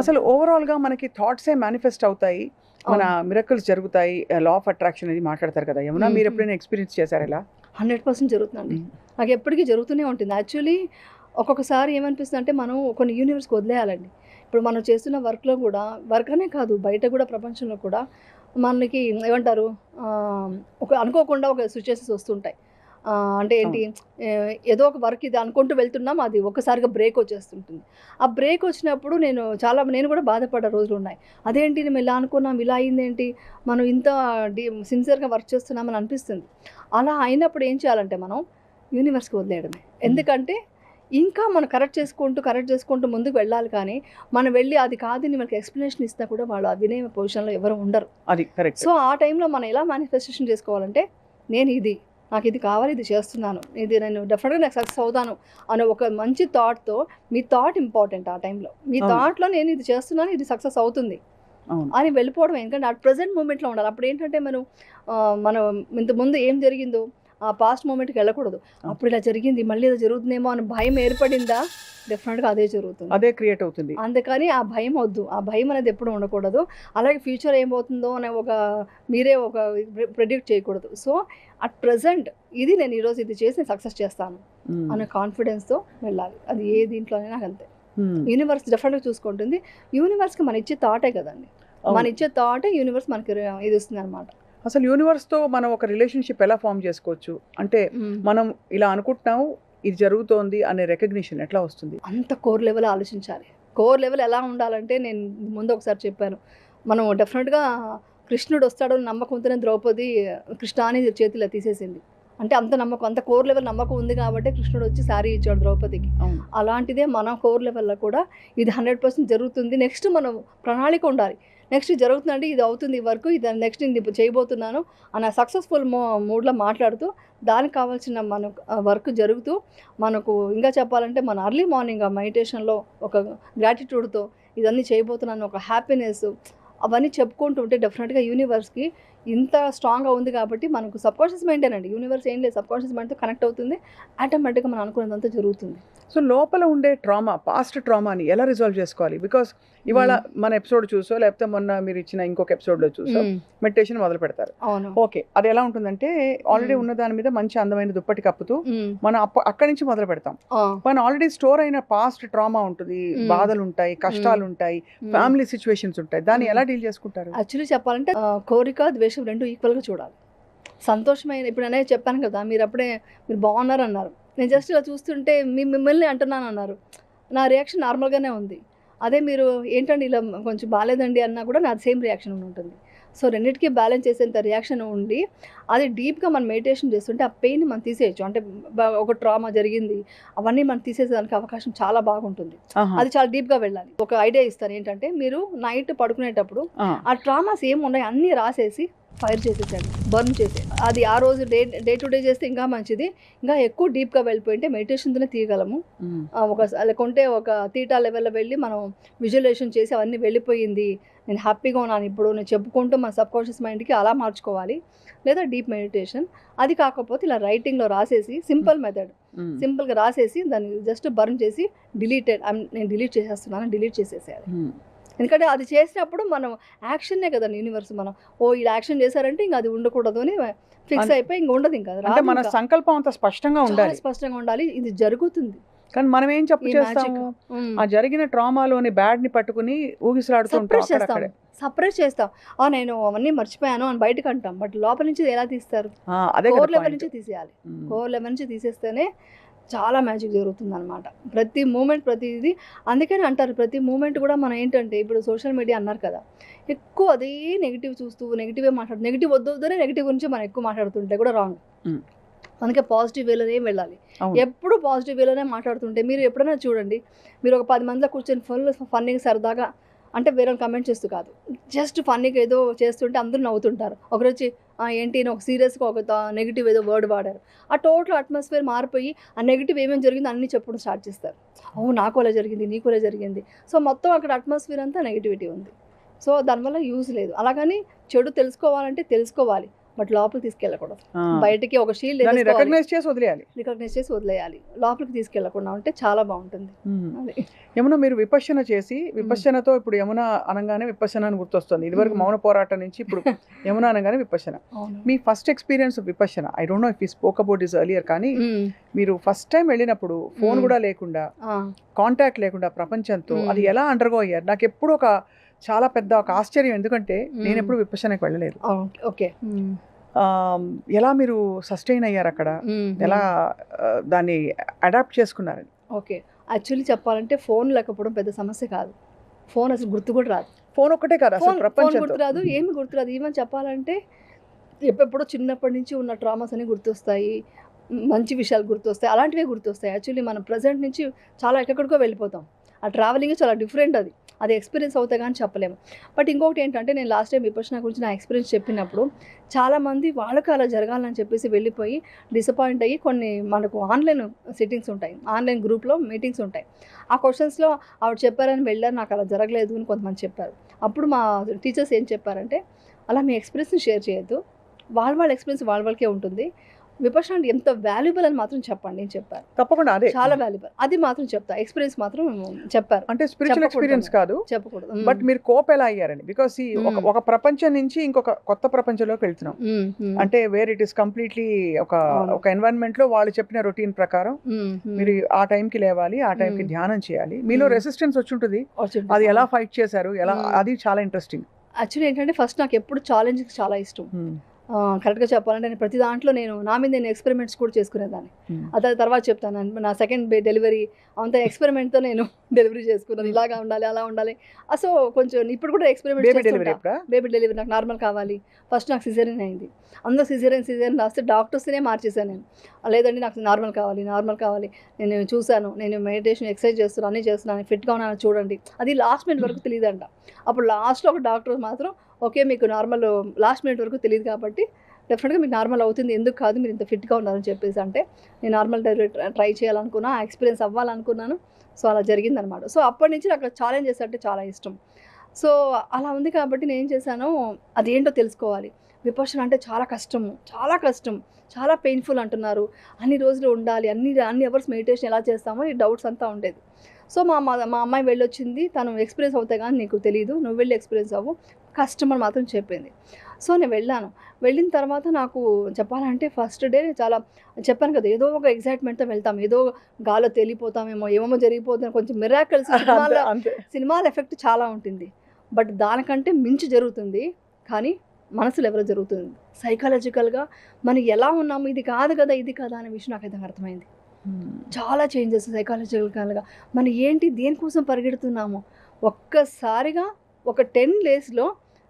అసలు ఓవరాల్గా మనకి థాట్సే మేనిఫెస్ట్ అవుతాయి, మన మిరకల్స్ జరుగుతాయి, లా ఆఫ్ అట్రాక్షన్ అది మాట్లాడతారు కదా. ఏమన్నా మీరు ఎప్పుడైనా ఎక్స్పీరియన్స్ చేశారు ఇలా? 100% జరుగుతుందండి. నాకు ఎప్పటికీ జరుగుతూనే ఉంటుంది. యాక్చువల్లీ ఒక్కొక్కసారి ఏమనిపిస్తుంది అంటే మనం కొన్ని యూనివర్స్కి వదిలేయాలండి. ఇప్పుడు మనం చేస్తున్న వర్క్లో కూడా, వర్క్ అనే కాదు బయట కూడా, ప్రపంచంలో కూడా మనకి ఏమంటారు, ఒక అనుకోకుండా ఒక సిచ్యువేషన్స్ వస్తుంటాయి. అంటే ఏంటి, ఏదో ఒక వర్క్ ఇది అనుకుంటూ వెళ్తున్నాం, అది ఒక్కసారిగా బ్రేక్ వచ్చేస్తుంటుంది. ఆ బ్రేక్ వచ్చినప్పుడు నేను కూడా బాధపడ్డ రోజులు ఉన్నాయి. అదేంటి మేము ఇలా అనుకున్నాం, ఇలా అయిందేంటి, మనం ఇంత సిన్సియర్గా వర్క్ చేస్తున్నామని అనిపిస్తుంది. అలా అయినప్పుడు ఏం చేయాలంటే మనం యూనివర్స్కి వదిలేయడమే. ఎందుకంటే ఇంకా మనం కరెక్ట్ చేసుకుంటూ ముందుకు వెళ్ళాలి. కానీ మనం వెళ్ళి అది కాదని మనకి ఎక్స్ప్లెనేషన్ ఇస్తా కూడా వాళ్ళు వినే పొజిషన్లో ఎవరు ఉండరు. అది కరెక్ట్. సో ఆ టైంలో మనం ఎలా మేనిఫెస్టేషన్ చేసుకోవాలంటే, నాకు ఇది కావాలి, ఇది చేస్తున్నాను, నేను డెఫినెట్గా నాకు సక్సెస్ అవుతాను అనే ఒక మంచి థాట్తో, మీ థాట్ ఇంపార్టెంట్. ఆ టైంలో మీ థాట్లో నేను ఇది చేస్తున్నాను, ఇది సక్సెస్ అవుతుంది అని వెళ్ళిపోవడం. ఎందుకంటే ఆ ప్రజెంట్ మూమెంట్లో ఉండాలి. అప్పుడు ఏంటంటే మనం ఇంతకుముందు ఏం జరిగిందో ఆ పాస్ట్ మూమెంట్కి వెళ్ళకూడదు. అప్పుడు ఇలా జరిగింది, మళ్ళీ ఇలా జరుగుతుందేమో అని భయం ఏర్పడిందా, డెఫినెట్గా అదే జరుగుతుంది, అదే క్రియేట్ అవుతుంది. అందుకని ఆ భయం వద్దు, ఆ భయం అనేది ఎప్పుడు ఉండకూడదు. అలాగే ఫ్యూచర్ ఏమవుతుందో అనే మీరే ప్రెడిక్ట్ చేయకూడదు. సో అట్ ప్రజెంట్ ఇది నేను ఈరోజు ఇది చేసి సక్సెస్ చేస్తాను అనే కాన్ఫిడెన్స్తో వెళ్ళాలి. అది ఏ దీంట్లోనే నాకు అంతే. యూనివర్స్ డెఫినెట్గా చూసుకుంటుంది. యూనివర్స్కి మన ఇచ్చే థాటే కదండి, మన ఇచ్చే థాటే యూనివర్స్ మనకి ఇది ఇస్తుంది అనమాట. అసలు యూనివర్స్తో మనం ఒక రిలేషన్షిప్ ఎలా ఫామ్ చేసుకోవచ్చు అంటే, మనం ఇలా అనుకుంటున్నాము, ఇది జరుగుతోంది అనే రికగ్నిషన్ ఎట్లా వస్తుంది? అంత కోర్ లెవెల్ ఆలోచించాలి. కోర్ లెవెల్ ఎలా ఉండాలంటే, నేను ముందు ఒకసారి చెప్పాను, మనం డెఫినెట్గా కృష్ణుడు వస్తాడని నమ్మకంతోనే ద్రౌపది కృష్ణాని చేతిలో తీసేసింది. అంటే అంత నమ్మకం, అంత కోర్ లెవెల్ నమ్మకం ఉంది కాబట్టి కృష్ణుడు వచ్చి శారీ ఇచ్చాడు ద్రౌపదికి. అలాంటిదే మన కోర్ లెవెల్లో కూడా ఇది 100% జరుగుతుంది. నెక్స్ట్ మనం ప్రణాళిక ఉండాలి. నెక్స్ట్ జరుగుతుందంటే ఇది అవుతుంది, ఈ వర్క్ ఇది నెక్స్ట్ నేను చేయబోతున్నాను అన్న సక్సెస్ఫుల్ మూడ్లో మాట్లాడుతూ, దానికి కావాల్సిన మన వర్క్ జరుగుతూ, మనకు ఇంకా చెప్పాలంటే మన అర్లీ మార్నింగ్ ఆ మెడిటేషన్లో ఒక గ్రాటిట్యూడ్తో ఇదన్నీ చేయబోతున్నాను, ఒక హ్యాపీనెస్, అవన్నీ చెప్పుకుంటూ ఉంటే డెఫినెట్గా యూనివర్స్కి ఇంత స్ట్రాంగ్గా ఉంది కాబట్టి మనకు సబ్కాన్షియస్ మైండ్ అండి. యూనివర్స్ ఏం లేదు, సబ్కాన్షియస్ మైండ్తో కనెక్ట్ అవుతుంది, ఆటోమేటిక్గా మనం అనుకున్నదంతా జరుగుతుంది. సో లోపల ఉండే పాస్ట్ ట్రామాని ఎలా రిజాల్వ్ చేసుకోవాలి? బికాస్ ఇవాళ మన ఎపిసోడ్ చూసో, లేకపోతే మొన్న మీరు ఇచ్చిన ఇంకొక ఎపిసోడ్లో చూసో మెడిటేషన్ మొదలు పెడతారు. ఓకే, అది ఎలా ఉంటుందంటే ఆల్రెడీ ఉన్న దాని మీద మంచి అందమైన దుప్పటి కప్పుతూ మనం అక్కడి నుంచి మొదలు పెడతాం. మన ఆల్రెడీ స్టోర్ అయిన పాస్ట్ ట్రామా ఉంటుంది, బాధలు ఉంటాయి, కష్టాలు ఉంటాయి, ఫ్యామిలీ సిచ్యువేషన్స్ ఉంటాయి, దాన్ని ఎలా డీల్ చేసుకుంటారు? యాక్చువల్లీ చెప్పాలంటే కోరిక ద్వేషం రెండు ఈక్వల్గా చూడాలి. సంతోషమైన, ఇప్పుడు అనేది చెప్పాను కదా, మీరు బాగున్నారు అన్నారు, నేను జస్ట్ ఇలా చూస్తుంటే మిమ్మల్ని అంటున్నాను అన్నారు, నా రియాక్షన్ నార్మల్గానే ఉంది. అదే మీరు ఏంటండి ఇలా కొంచెం బాగాలేదండి అన్నా కూడా నా సేమ్ రియాక్షన్ ఉంటుంది. సో రెండింటికి బ్యాలెన్స్ చేసేంత రియాక్షన్ ఉండి, అది డీప్గా మనం మెడిటేషన్ చేస్తుంటే ఆ పెయిన్ మనం తీసేయచ్చు. అంటే ఒక ట్రామా జరిగింది, అవన్నీ మనం తీసేసేదానికి అవకాశం చాలా బాగుంటుంది. అది చాలా డీప్గా వెళ్ళాలి. ఒక ఐడియా ఇస్తాను ఏంటంటే, మీరు నైట్ పడుకునేటప్పుడు ఆ ట్రామాస్ ఏమున్నాయి అన్నీ రాసేసి ఫైర్ చేసేసండి, బర్న్ చేసేయండి. అది ఆ రోజు డే టు డే చేస్తే ఇంకా మంచిది. ఇంకా ఎక్కువ డీప్గా వెళ్ళిపోయింటే మెడిటేషన్తోనే తీయగలము. లేకుంటే ఒక తీటా లెవెల్లో వెళ్ళి మనం విజువలైజేషన్ చేసి అవన్నీ వెళ్ళిపోయింది, నేను హ్యాపీగా ఉన్నాను ఇప్పుడు నేను చెప్పుకుంటూ మన సబ్కాన్షియస్ మైండ్కి అలా మార్చుకోవాలి. లేదా డీప్ మెడిటేషన్. అది కాకపోతే ఇలా రైటింగ్లో రాసేసి సింపుల్ మెథడ్, సింపుల్గా రాసేసి దాన్ని జస్ట్ బర్న్ చేసి నేను డిలీట్ చేసేస్తున్నాను, డిలీట్ చేసేసేయాలి. ఎందుకంటే అది చేసినప్పుడు మనం యాక్షన్నే కదండి యూనివర్స్. మనం ఇలా యాక్షన్ చేశారంటే ఇంకా అది ఉండకూడదు అని ఫిక్స్ అయిపోయి ఇంకా ఉండదు. ఇంకా అంటే మన సంకల్పం అంత స్పష్టంగా ఉండాలి, స్పష్టంగా ఉండాలి, ఇది జరుగుతుంది. కానీ మనం ఏం చెప్పు చేస్తాము, ఆ జరిగిన ట్రామాలోని బ్యాడ్ ని పట్టుకుని ఊగిసలాడుతుంటాం, సపరేట్ చేస్తాం. నేను అవన్నీ మర్చిపోయాను అని బయటకు అంటాం, బట్ లోపల నుంచి ఎలా తీస్తారు? అదే కోర్ లెవెల్ నుంచి తీసేయాలి. కోర్ లెవెల్ నుంచి తీసేస్తేనే చాలా మ్యాజిక్ జరుగుతుంది అనమాట. ప్రతి మూమెంట్ ప్రతిదీ. అందుకని అంటారు ప్రతి మూమెంట్ కూడా మనం ఏంటంటే ఇప్పుడు సోషల్ మీడియా అన్నారు కదా, ఎక్కువ అదే నెగిటివ్ చూస్తూ నెగిటివే మాట్లాడు, నెగిటివ్ వద్దనే నెగిటివ్ గురించి మనం ఎక్కువ మాట్లాడుతుంటే కూడా రాంగ్. అందుకే పాజిటివ్ వేలోనే వెళ్ళాలి. ఎప్పుడు పాజిటివ్ వేలోనే మాట్లాడుతుంటే మీరు ఎప్పుడైనా చూడండి, మీరు ఒక 10 మందిలో కూర్చొని ఫుల్ ఫన్నీగా సరదాగా, అంటే వేరే కమెంట్ చేస్తూ కాదు, జస్ట్ ఫన్నీగా ఏదో చేస్తుంటే అందరూ నవ్వుతుంటారు. ఒకరు వచ్చి ఏంటి ఒక సీరియస్గా ఒక నెగిటివ్ ఏదో వర్డ్ వాడారు, ఆ టోటల్ అట్మాస్ఫియర్ మారిపోయి ఆ నెగిటివ్ ఏమేమి జరిగిందో అన్నీ చెప్పడం స్టార్ట్ చేస్తారు. నాకు అలా జరిగింది, నీకు అలా జరిగింది. సో మొత్తం అక్కడ అట్మాస్ఫియర్ అంతా నెగిటివిటీ ఉంది. సో దానివల్ల యూజ్ లేదు. అలాగని చెడు తెలుసుకోవాలంటే తెలుసుకోవాలి, బట్ లోపలికి తీసుకెళ్ళకూడదు. బయటికి ఒక షీల్డ్ రికగ్నైజ్ చేసి వదిలేయాలి, లోపలికి తీసుకెళ్లకుండా ఉంటే చాలా బాగుంటుంది. యమున, మీరు విపశ్యన చేసి, విపశ్యనతో ఇప్పుడు యమున అనగానే విపశ్యన అని గుర్తొస్తుంది. ఇదివరకు మౌన పోరాటం నుంచి ఇప్పుడు యమున అనగానే విపశ్యన. మీ first experience Vipassana, I don't know if you spoke about this earlier, కానీ మీరు ఫస్ట్ టైం వెళ్ళినప్పుడు ఫోన్ కూడా లేకుండా, కాంటాక్ట్ లేకుండా ప్రపంచంతో అది ఎలా అండర్గో అయ్యారు? నాకు ఎప్పుడు ఒక చాలా పెద్ద ఒక ఆశ్చర్యం, ఎందుకంటే నేను ఎప్పుడు విపశ్యనకి వెళ్ళలేదు. ఓకే, ఎలా మీరు సస్టైన్ అయ్యారు అక్కడ, ఎలా దాన్ని అడాప్ట్ చేసుకున్నారని? ఓకే, యాక్చువల్లీ చెప్పాలంటే ఫోన్ లేకపోవడం పెద్ద సమస్య కాదు. ఫోన్ అసలు గుర్తు కూడా రాదు. ఫోన్ ఒక్కటే కాదు, అసలు ప్రపంచం గుర్తురాదు, ఏమి గుర్తురాదు. ఈవెన్ చెప్పాలంటే ఎప్పుడో చిన్నప్పటి నుంచి ఉన్న ట్రామాస్ అని గుర్తొస్తాయి, మంచి విషయాలు గుర్తొస్తాయి, అలాంటివే గుర్తొస్తాయి. యాక్చువల్లీ మనం ప్రజెంట్ నుంచి చాలా ఎక్కడికో వెళ్ళిపోతాం. ఆ ట్రావెలింగ్ చాలా డిఫరెంట్, అది ఎక్స్పీరియన్స్ అవుతాయి కానీ చెప్పలేము. బట్ ఇంకొకటి ఏంటంటే, నేను లాస్ట్ టైం విపశ్యన గురించి నా ఎక్స్పీరియన్స్ చెప్పినప్పుడు చాలామంది వాళ్ళకి అలా జరగాలని చెప్పేసి వెళ్ళిపోయి డిసప్పాయింట్ అయ్యి, కొన్ని మనకు ఆన్లైన్ సిట్టింగ్స్ ఉంటాయి, ఆన్లైన్ గ్రూప్లో మీటింగ్స్ ఉంటాయి. ఆ క్వశ్చన్స్లో ఆవిడ చెప్పారని వెళ్ళారు, నాకు అలా జరగలేదు అని కొంతమంది చెప్పారు. అప్పుడు మా టీచర్స్ ఏం చెప్పారంటే, అలా మీ ఎక్స్పీరియన్స్ని షేర్ చేయొద్దు, వాళ్ళ ఎక్స్పీరియన్స్ వాళ్ళకే ఉంటుంది. విపశ్యన అంటే ఎంత వాల్యుబుల్ అని మాత్రం చెప్పండి అని చెప్పారు. తప్పకుండా, అదే చాలా వాల్యుబుల్, అది మాత్రం చెప్తా. ఎక్స్పీరియన్స్ మాత్రం చెప్పారు, అంటే స్పిరిచువల్ ఎక్స్పీరియన్స్ కాదు చెప్పకూడదు. బట్ మీరు కోప్ ఎలా అయ్యారని, బికాస్ ఒక ప్రపంచం నుంచి ఇంకొక కొత్త ప్రపంచంలోకి వెళ్తున్నాం, అంటే వేర్ ఇట్ ఈస్ కంప్లీట్లీ ఒక ఎన్వైరన్మెంట్ లో వాళ్ళు చెప్పిన రొటీన్ ప్రకారం మీరు ఆ టైంకి లేవాలి, ఆ టైంకి ధ్యానం చేయాలి. మీలో రెసిస్టెన్స్ వచ్చి ఉంటుంది, అది ఎలా ఫైట్ చేశారు, ఎలా, అది చాలా ఇంట్రెస్టింగ్. యాక్చువల్లీ ఏంటంటే ఫస్ట్ నాకు ఎప్పుడు ఛాలెంజెస్ చాలా ఇష్టం. కరెక్ట్గా చెప్పాలంటే నేను ప్రతి దాంట్లో నా మీద నేను ఎక్స్పెరిమెంట్స్ కూడా చేసుకునేదాన్ని. అదే తర్వాత చెప్తాను. నా సెకండ్ డెలివరీ అంత ఎక్స్పెరిమెంట్తో నేను డెలివరీ చేసుకున్నాను, ఇలాగా ఉండాలి అలా ఉండాలి. సో కొంచెం ఇప్పుడు కూడా ఎక్స్పెరిమెంట్ బేబీ డెలివరీ నాకు నార్మల్ కావాలి. ఫస్ట్ నాకు సిజేరియన్ అయింది, అందరూ సిజేరియన్ రాస్తే డాక్టర్స్నే మార్చేసాను నేను. లేదండి నాకు నార్మల్ కావాలి. నేను చూశాను, నేను మెడిటేషన్ ఎక్సర్సైజ్ చేస్తున్నాను, అన్నీ చేస్తున్నాను, ఫిట్గా ఉన్నాను చూడండి. అది లాస్ట్ మినిట్ వరకు తెలియదంట. అప్పుడు లాస్ట్లో ఒక డాక్టర్ మాత్రం, ఓకే మీకు నార్మల్ లాస్ట్ మినిట్ వరకు తెలియదు కాబట్టి డెఫినెట్గా మీకు నార్మల్ అవుతుంది, ఎందుకు కాదు మీరు ఇంత ఫిట్గా ఉన్నారని చెప్పేసి అంటే, నేను నార్మల్ డెలివరీ ట్రై చేయాలనుకున్నా, ఆ ఎక్స్పీరియన్స్ అవ్వాలనుకున్నాను. సో అలా జరిగిందనమాట. సో అప్పటి నుంచి నాకు ఛాలెంజెస్ అంటే చాలా ఇష్టం. సో అలా ఉంది కాబట్టి నేను ఏం చేశాను, అదేంటో తెలుసుకోవాలి. విపశ్యన అంటే చాలా కష్టం, చాలా పెయిన్ఫుల్ అంటున్నారు, అన్ని రోజులు ఉండాలి, అన్ని అవర్స్ మెడిటేషన్ ఎలా చేస్తామో ఈ డౌట్స్ అంతా ఉండేది. సో మా అమ్మాయి వెళ్ళొచ్చింది, తను ఎక్స్పీరియన్స్ అవుతాయి కానీ నీకు తెలియదు, నువ్వు వెళ్ళి ఎక్స్పీరియన్స్ అవ్వు, కస్టమర్ మాత్రం చెప్పింది. సో నేను వెళ్ళిన తర్వాత నాకు చెప్పాలంటే ఫస్ట్ డే చాలా చెప్పాను కదా, ఏదో ఒక ఎగ్జైట్మెంట్తో వెళ్తాం, ఏదో గాలో తేలిపోతామేమో, ఏమేమో జరిగిపోతాం, కొంచెం మిరాకిల్స్, సినిమాల ఎఫెక్ట్ చాలా ఉంటుంది. బట్ దానికంటే మించి జరుగుతుంది, కానీ మనసు లెవెల్లో జరుగుతుంది. సైకాలజికల్గా మనం ఎలా ఉన్నాము, ఇది కాదు కదా అనే విషయం నాకైతే అర్థమైంది. చాలా చేంజెస్ సైకాలజికల్గా, మనం ఏంటి దేనికోసం పరిగెడుతున్నాము. ఒక్కసారిగా ఒక 10 daysలో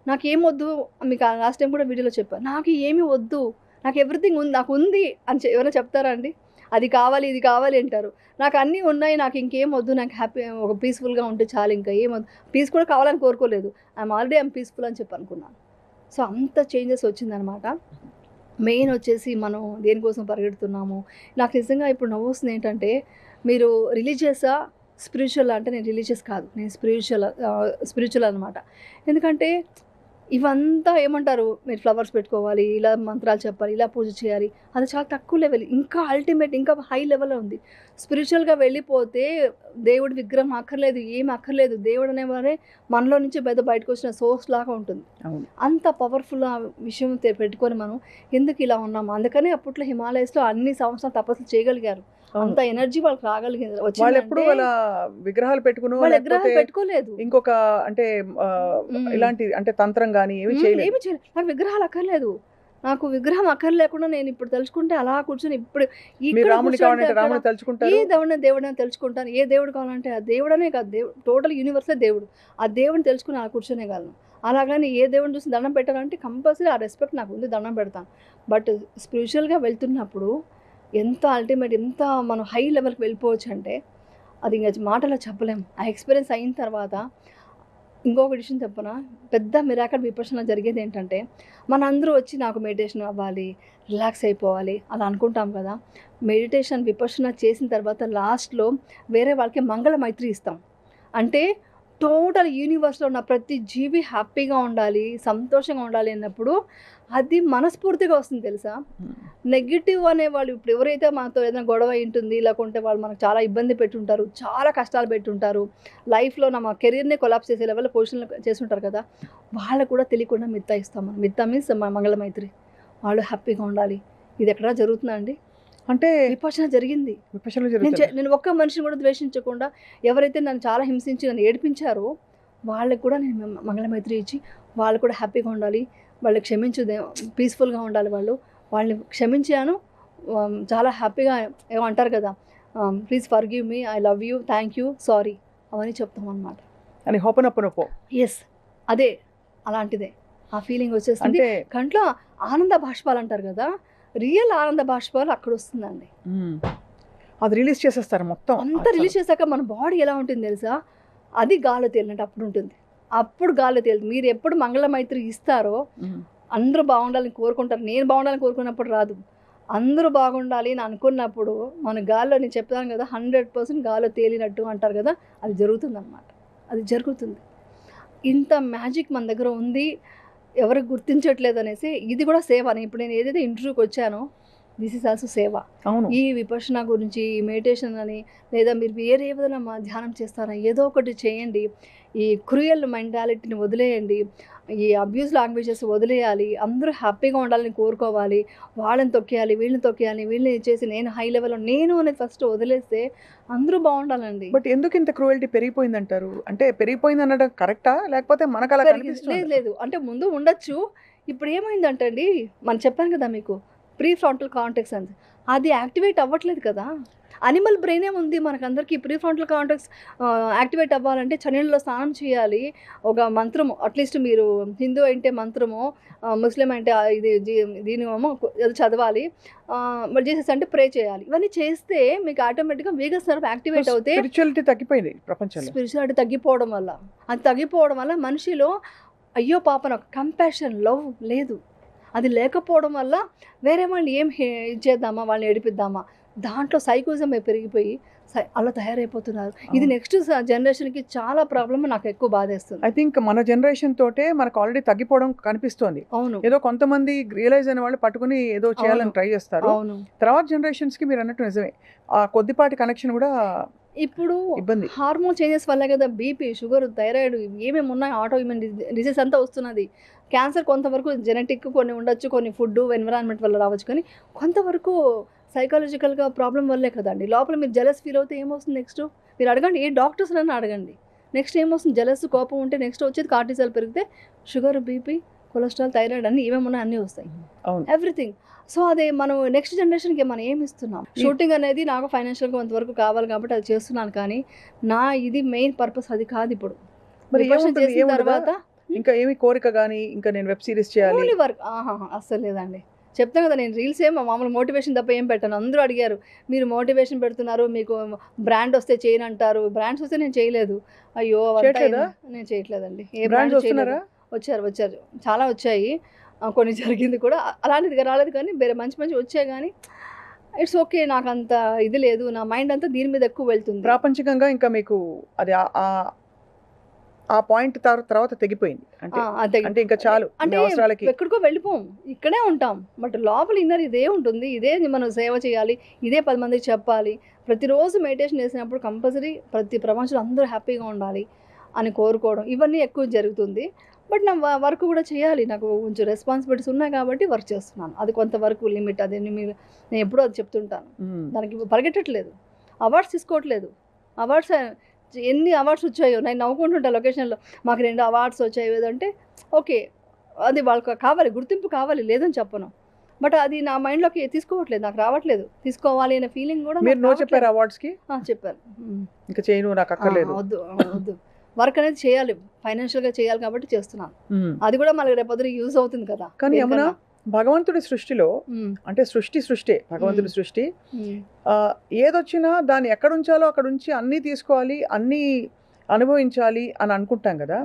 నాకు ఏమొద్దు, మీకు లాస్ట్ టైం కూడా వీడియోలో చెప్పాను, నాకు ఏమీ వద్దు, నాకు ఎవ్రీథింగ్ ఉంది, నాకు ఉంది అని ఎవరైనా చెప్తారా అండి? అది కావాలి ఇది కావాలి అంటారు. నాకు అన్నీ ఉన్నాయి, నాకు ఇంకేం వద్దు, నాకు హ్యాపీ ఒక పీస్ఫుల్గా ఉంటే చాలు, ఇంకా ఏమొద్దు. పీస్ కూడా కావాలని కోరుకోలేదు, ఐఎమ్ పీస్ఫుల్ అని చెప్పి అనుకున్నాను. సో అంత చేంజెస్ వచ్చిందనమాట. మెయిన్ వచ్చేసి మనం దేనికోసం పరిగెడుతున్నాము. నాకు నిజంగా ఇప్పుడు నవ్వొస్తుంది ఏంటంటే, మీరు రిలీజియసా? స్పిరిచువలా? అంటే నేను రిలీజియస్ కాదు. నేను స్పిరిచువల్ అనమాట. ఎందుకంటే ఇవంతా ఏమంటారు, మీరు ఫ్లవర్స్ పెట్టుకోవాలి, ఇలా మంత్రాలు చెప్పాలి, ఇలా పూజ చేయాలి. అది చాలా తక్కువ లెవెల్. ఇంకా అల్టిమేట్, ఇంకా హై లెవెల్‌లో ఉంది. స్పిరిచువల్‌గా వెళ్ళిపోతే దేవుడి విగ్రహం అక్కర్లేదు, ఏమి అక్కర్లేదు. దేవుడు అనేవారే మనలో నుంచి బయటకు వచ్చిన సోర్స్ లాగా ఉంటుంది. అవును. అంత పవర్ఫుల్ ఆ విషయం పెట్టుకొని మనం ఎందుకు ఇలా ఉన్నాము. అందుకనే అప్పట్లో హిమాలయస్‌లో అన్ని సంవత్సరాలు తపస్సులు చేయగలిగారు. అంత ఎనర్జీ వాళ్ళకి రాగలిగింది. వాళ్ళు ఎప్పుడు వాళ్ళ విగ్రహాలు పెట్టుకునో వాళ్ళ విగ్రహాలు పెట్టుకోలేదు. ఇంకొక అంటే ఇలాంటి అంటే తంత్రం గానీ ఏమి చేయలేదు. నాకు విగ్రహాలు అక్కర్లేదు. నాకు విగ్రహం అక్కర్లేకుండా నేను ఇప్పుడు తలుచుకుంటే అలా కూర్చొని ఇప్పుడు మీరు రాముని కావాలంటే రాముని తలుచుకుంటారు. ఏ దేవుడని తెలుసుకుంటాను. ఏ దేవుడు కావాలంటే ఆ దేవుడనే కాదు, టోటల్ యూనివర్సే దేవుడు. ఆ దేవుడిని తెలుసుకుని అలా కూర్చోనేగలను. అలాగని ఏ దేవుడిని చూసి దండం పెట్టాలంటే కంపల్సరీ ఆ రెస్పెక్ట్ నాకు ఉంది, దండం పెడతాను. బట్ స్పిరిచువల్‌గా వెళ్తున్నప్పుడు ఎంత అల్టిమేట్, ఎంత మనం హై లెవెల్‌కి వెళ్ళిపోవచ్చు అంటే అది ఇంకా మాటలో చెప్పలేము. ఆ ఎక్స్‌పీరియన్స్ అయిన తర్వాత ఇంకొక విషయం చెప్పనా, పెద్ద మిరాకిల్ విపశ్యన జరిగేది ఏంటంటే, మనందరూ వచ్చి నాకు మెడిటేషన్ అవ్వాలి, రిలాక్స్ అయిపోవాలి అలా అనుకుంటాం కదా. మెడిటేషన్ విపశ్యన చేసిన తర్వాత లాస్ట్‌లో వేరే వాళ్ళకి మంగళ మైత్రి ఇస్తాం. అంటే టోటల్ యూనివర్స్‌లో ఉన్న ప్రతి జీవి హ్యాపీగా ఉండాలి, సంతోషంగా ఉండాలి అన్నప్పుడు అది మనస్ఫూర్తిగా వస్తుంది తెలుసా. నెగిటివ్ అనేవాళ్ళు ఇప్పుడు ఎవరైతే మనతో ఏదైనా గొడవ ఉంటుంది, లేకుంటే వాళ్ళు మనకు చాలా ఇబ్బంది పెట్టుంటారు, చాలా కష్టాలు పెట్టుంటారు, లైఫ్లో మా కెరీర్నే కొలాప్స్ చేసే లెవెల్లో పొజిషన్లో చేస్తుంటారు కదా, వాళ్ళకు కూడా తెలియకుండా మిత్తా ఇస్తాం మనం. మిత్తా మీన్స్ మంగళమైత్రి. వాళ్ళు హ్యాపీగా ఉండాలి. ఇది ఎక్కడా జరుగుతుందా అండి? అంటే విపశ్యన జరిగింది. నేను ఒక్క మనిషిని కూడా ద్వేషించకుండా, ఎవరైతే నన్ను చాలా హింసించి నన్ను ఏడిపించారో వాళ్ళకి కూడా నేను మంగళమైత్రి ఇచ్చి వాళ్ళు కూడా హ్యాపీగా ఉండాలి, వాళ్ళు పీస్ఫుల్గా ఉండాలి, వాళ్ళని క్షమించాను, చాలా హ్యాపీగా ఏమంటారు కదా, please forgive me, I love you, thank you, sorry అవన్నీ చెప్తాం అనమాట. అని హోపనొప్పనొప్పో. ఎస్, అదే అలాంటిదే. ఆ ఫీలింగ్ వచ్చేస్తుంది. కంట్లో ఆనంద బాష్పాలు అంటారు కదా, రియల్ ఆనంద బాష్పాలు అక్కడ వస్తుందండి. అది రిలీజ్ చేసేస్తారు మొత్తం. అంతా రిలీజ్ చేశాక మన బాడీ ఎలా ఉంటుంది తెలుసా, అది గాల్లో తేలినట్టు అప్పుడు ఉంటుంది. అప్పుడు గాల్లో తేలుతుంది. మీరు ఎప్పుడు మంగళమైత్రి ఇస్తారో అందరూ బాగుండాలని కోరుకుంటారు. నేను బాగుండాలని కోరుకున్నప్పుడు రాదు, అందరూ బాగుండాలి అని అనుకున్నప్పుడు మన గాల్లో, నేను చెప్తాను కదా 100% గాల్లో తేలినట్టు అంటారు కదా, అది జరుగుతుంది అన్నమాట. అది జరుగుతుంది. ఇంత మ్యాజిక్ మన దగ్గర ఉంది, ఎవరు గుర్తించట్లేదు అనేసి. ఇది కూడా సేవ. ఇప్పుడు నేను ఏదైతే ఇంటర్వ్యూకి వచ్చానో దిస్ ఈజ్ ఆల్సో సేవ. అవును. ఈ విపశ్యన గురించి, ఈ మెడిటేషన్ అని, లేదా మీరు వేరే ఏదైనా ధ్యానం చేస్తారా, ఏదో ఒకటి చేయండి. ఈ క్రూయల్ మెంటాలిటీని వదిలేయండి, ఈ అబ్యూస్ లాంగ్వేజెస్ వదిలేయాలి. అందరూ హ్యాపీగా ఉండాలని కోరుకోవాలి. వాళ్ళని తొక్కేయాలి, వీళ్ళని తొక్కేయాలి, వీళ్ళని చేసి నేను హై లెవెల్లో నేను అనేది ఫస్ట్ వదిలేస్తే అందరూ బాగుండాలండి. బట్ ఎందుకు ఇంత క్రూయల్టీ పెరిగిపోయిందంటారు? అంటే పెరిగిపోయింది అనడం కరెక్టా, లేకపోతే మనకు అలా కనిపిస్తుంది? లేదు, అంటే ముందు ఉండొచ్చు. ఇప్పుడు ఏమైందంటే అండి, మనం చెప్పాను కదా మీకు ప్రీ ఫ్రంటల్ కార్టెక్స్ అని, అది యాక్టివేట్ అవ్వట్లేదు కదా. అనిమల్ బ్రెయినే ఉంది మనకందరికీ. ప్రీ ఫ్రంటల్ కార్టెక్స్ యాక్టివేట్ అవ్వాలంటే చన్నీళ్ళలో స్నానం చేయాలి, ఒక మంత్రము, అట్లీస్ట్ మీరు హిందూ అంటే మంత్రము, ముస్లిం అంటే దీనిమో చదవాలి, మరి జీసస్ అంటే ప్రే చేయాలి. ఇవన్నీ చేస్తే మీకు ఆటోమేటిక్గా వేగస్ నర్వ్ యాక్టివేట్ అవుతే స్పిరిచువాలిటీ తగ్గిపోయింది ప్రపంచంలో. స్పిరిచువాలిటీ తగ్గిపోవడం వల్ల మనిషిలో అయ్యో పాపన కంపాషన్, లవ్ లేదు. అది లేకపోవడం వల్ల వేరే వాళ్ళని ఏం చేద్దామా, వాళ్ళని ఏడిపిద్దామా, దాంట్లో సైకోజం పెరిగిపోయి అలా తయారైపోతున్నారు. ఇది నెక్స్ట్ జనరేషన్కి చాలా ప్రాబ్లమ్, నాకు ఎక్కువ బాధేస్తుంది. ఐ థింక్ మన జనరేషన్ తోటే మనకు ఆల్రెడీ తగ్గిపోవడం కనిపిస్తోంది. అవును. ఏదో కొంతమంది రియలైజ్ అయిన వాళ్ళు పట్టుకుని ఏదో చేయాలని ట్రై చేస్తారు. అవును. తర్వాత జనరేషన్స్కి మీరు అన్నట్టు నిజమే, ఆ కొద్దిపాటి కనెక్షన్ కూడా ఇప్పుడు ఇబ్బంది. హార్మోన్ చేంజెస్ వల్ల కదా బీపీ, షుగర్, థైరాయిడ్ ఏమేమి ఉన్నాయి, ఆటో ఇమ్యూన్ డిసీజ్ అంతా వస్తున్నది. క్యాన్సర్ కొంతవరకు జెనెటిక్ కొన్ని ఉండొచ్చు, కొన్ని ఫుడ్ ఎన్విరాన్మెంట్ వల్ల రావచ్చు, కానీ కొంతవరకు సైకాలజికల్గా ప్రాబ్లం వల్లే కదండి. లోపల మీరు జెలస్ ఫీల్ అవుతే ఏమొస్తుంది నెక్స్ట్ మీరు అడగండి, ఏ డాక్టర్స్నైనా అడగండి. నెక్స్ట్ ఏమొస్తుంది, జెలస్, కోపం ఉంటే నెక్స్ట్ వచ్చేది కార్టిసాల్ పెరిగితే షుగర్, బీపీ, కొలెస్ట్రాల్, థైరాయిడ్ అన్నీ ఏమేమి ఉన్నాయి అన్నీ వస్తాయి, ఎవ్రీథింగ్. సో అదే మనం నెక్స్ట్ జనరేషన్కి మనం ఏమి ఇస్తున్నాం. షూటింగ్ అనేది నాకు ఫైనాన్షియల్గా కొంతవరకు కావాలి కాబట్టి అది చేస్తున్నాను, కానీ నా ఇది మెయిన్ పర్పస్ అది కాదు. ఇప్పుడు చేసిన తర్వాత ఇంకా ఏమి కోరిక కానీ, ఇంకా నేను వెబ్ సిరీస్ చేయాలి వర్క్ అస్సలు లేదండి. చెప్తాను కదా, నేను రీల్స్ ఏమో మామూలు మోటివేషన్ తప్ప ఏం పెట్టాను. అందరూ అడిగారు, మీరు మోటివేషన్ పెడుతున్నారు, మీకు బ్రాండ్ వస్తే చేయను అంటారు. బ్రాండ్స్ వస్తే నేను చేయలేదు. అయ్యో నేను చేయట్లేదండి. ఏ బ్రాండ్ వచ్చారు చాలా వచ్చాయి. కొన్ని జరిగింది కూడా. అలాంటిది రాలేదు కానీ వేరే మంచి మంచి వచ్చాయి కానీ ఇట్స్ ఓకే. నాకు అంత ఇది లేదు. నా మైండ్ అంతా దీని మీద ఎక్కువ వెళ్తుంది. ప్రాపంచికంగా ఇంకా మీకు అది ఆ పాయింట్ తర్వాత తెగిపోయింది. అంటే అదే అంటే ఇంకా చాలు మీ అంటే అవసరాలకి. ఎక్కడికో వెళ్ళిపోం, ఇక్కడే ఉంటాం. బట్ లోపల ఇన్నర్ ఇదే ఉంటుంది. ఇదే మనం సేవ చేయాలి, ఇదే 10 మందికి చెప్పాలి. ప్రతిరోజు మెడిటేషన్ చేసినప్పుడు కంపల్సరీ ప్రతి ప్రపంచంలో అందరూ హ్యాపీగా ఉండాలి అని కోరుకోవడం ఇవన్నీ ఎక్కువ జరుగుతుంది. బట్ నా వర్క్ కూడా చేయాలి. నాకు కొంచెం రెస్పాన్సిబిలిటీస్ ఉన్నాయి కాబట్టి వర్క్ చేస్తున్నాను. అది కొంతవరకు లిమిట్. అది నేను ఎప్పుడూ అది చెప్తుంటాను. దానికి పరిగెట్టట్లేదు, అవార్డ్స్ తీసుకోవట్లేదు. అవార్డ్స్ ఎన్ని అవార్డ్స్ వచ్చాయో నేను నవ్వుకుంటుంటా లొకేషన్లో. మాకు 2 అవార్డ్స్ వచ్చాయి ఏదంటే ఓకే, అది వాళ్ళకి కావాలి, గుర్తింపు కావాలి, లేదని చెప్పను. బట్ అది నా మైండ్లోకి తీసుకోవట్లేదు, నాకు రావట్లేదు. తీసుకోవాలి అనే ఫీలింగ్ కూడా మీరు నో చెప్పారు అవార్డ్స్కి? చెప్పాను. ఇంకా చేయను, నాకు అక్కర్లేదు. వద్దు వద్దు, వర్క్ అనేది చేయాలి, ఫైనాన్షియల్గా చేయాలి కాబట్టి చేస్తున్నాను. అది కూడా మనకి రేపొద్దు యూజ్ అవుతుంది కదా. కానీ ఏమన్నా భగవంతుడి సృష్టిలో అంటే సృష్టి భగవంతుడి సృష్టి ఏదొచ్చినా దాన్ని ఎక్కడ ఉంచాలో అక్కడ ఉంచి అన్నీ తీసుకోవాలి, అన్నీ అనుభవించాలి అని అనుకుంటాం కదా.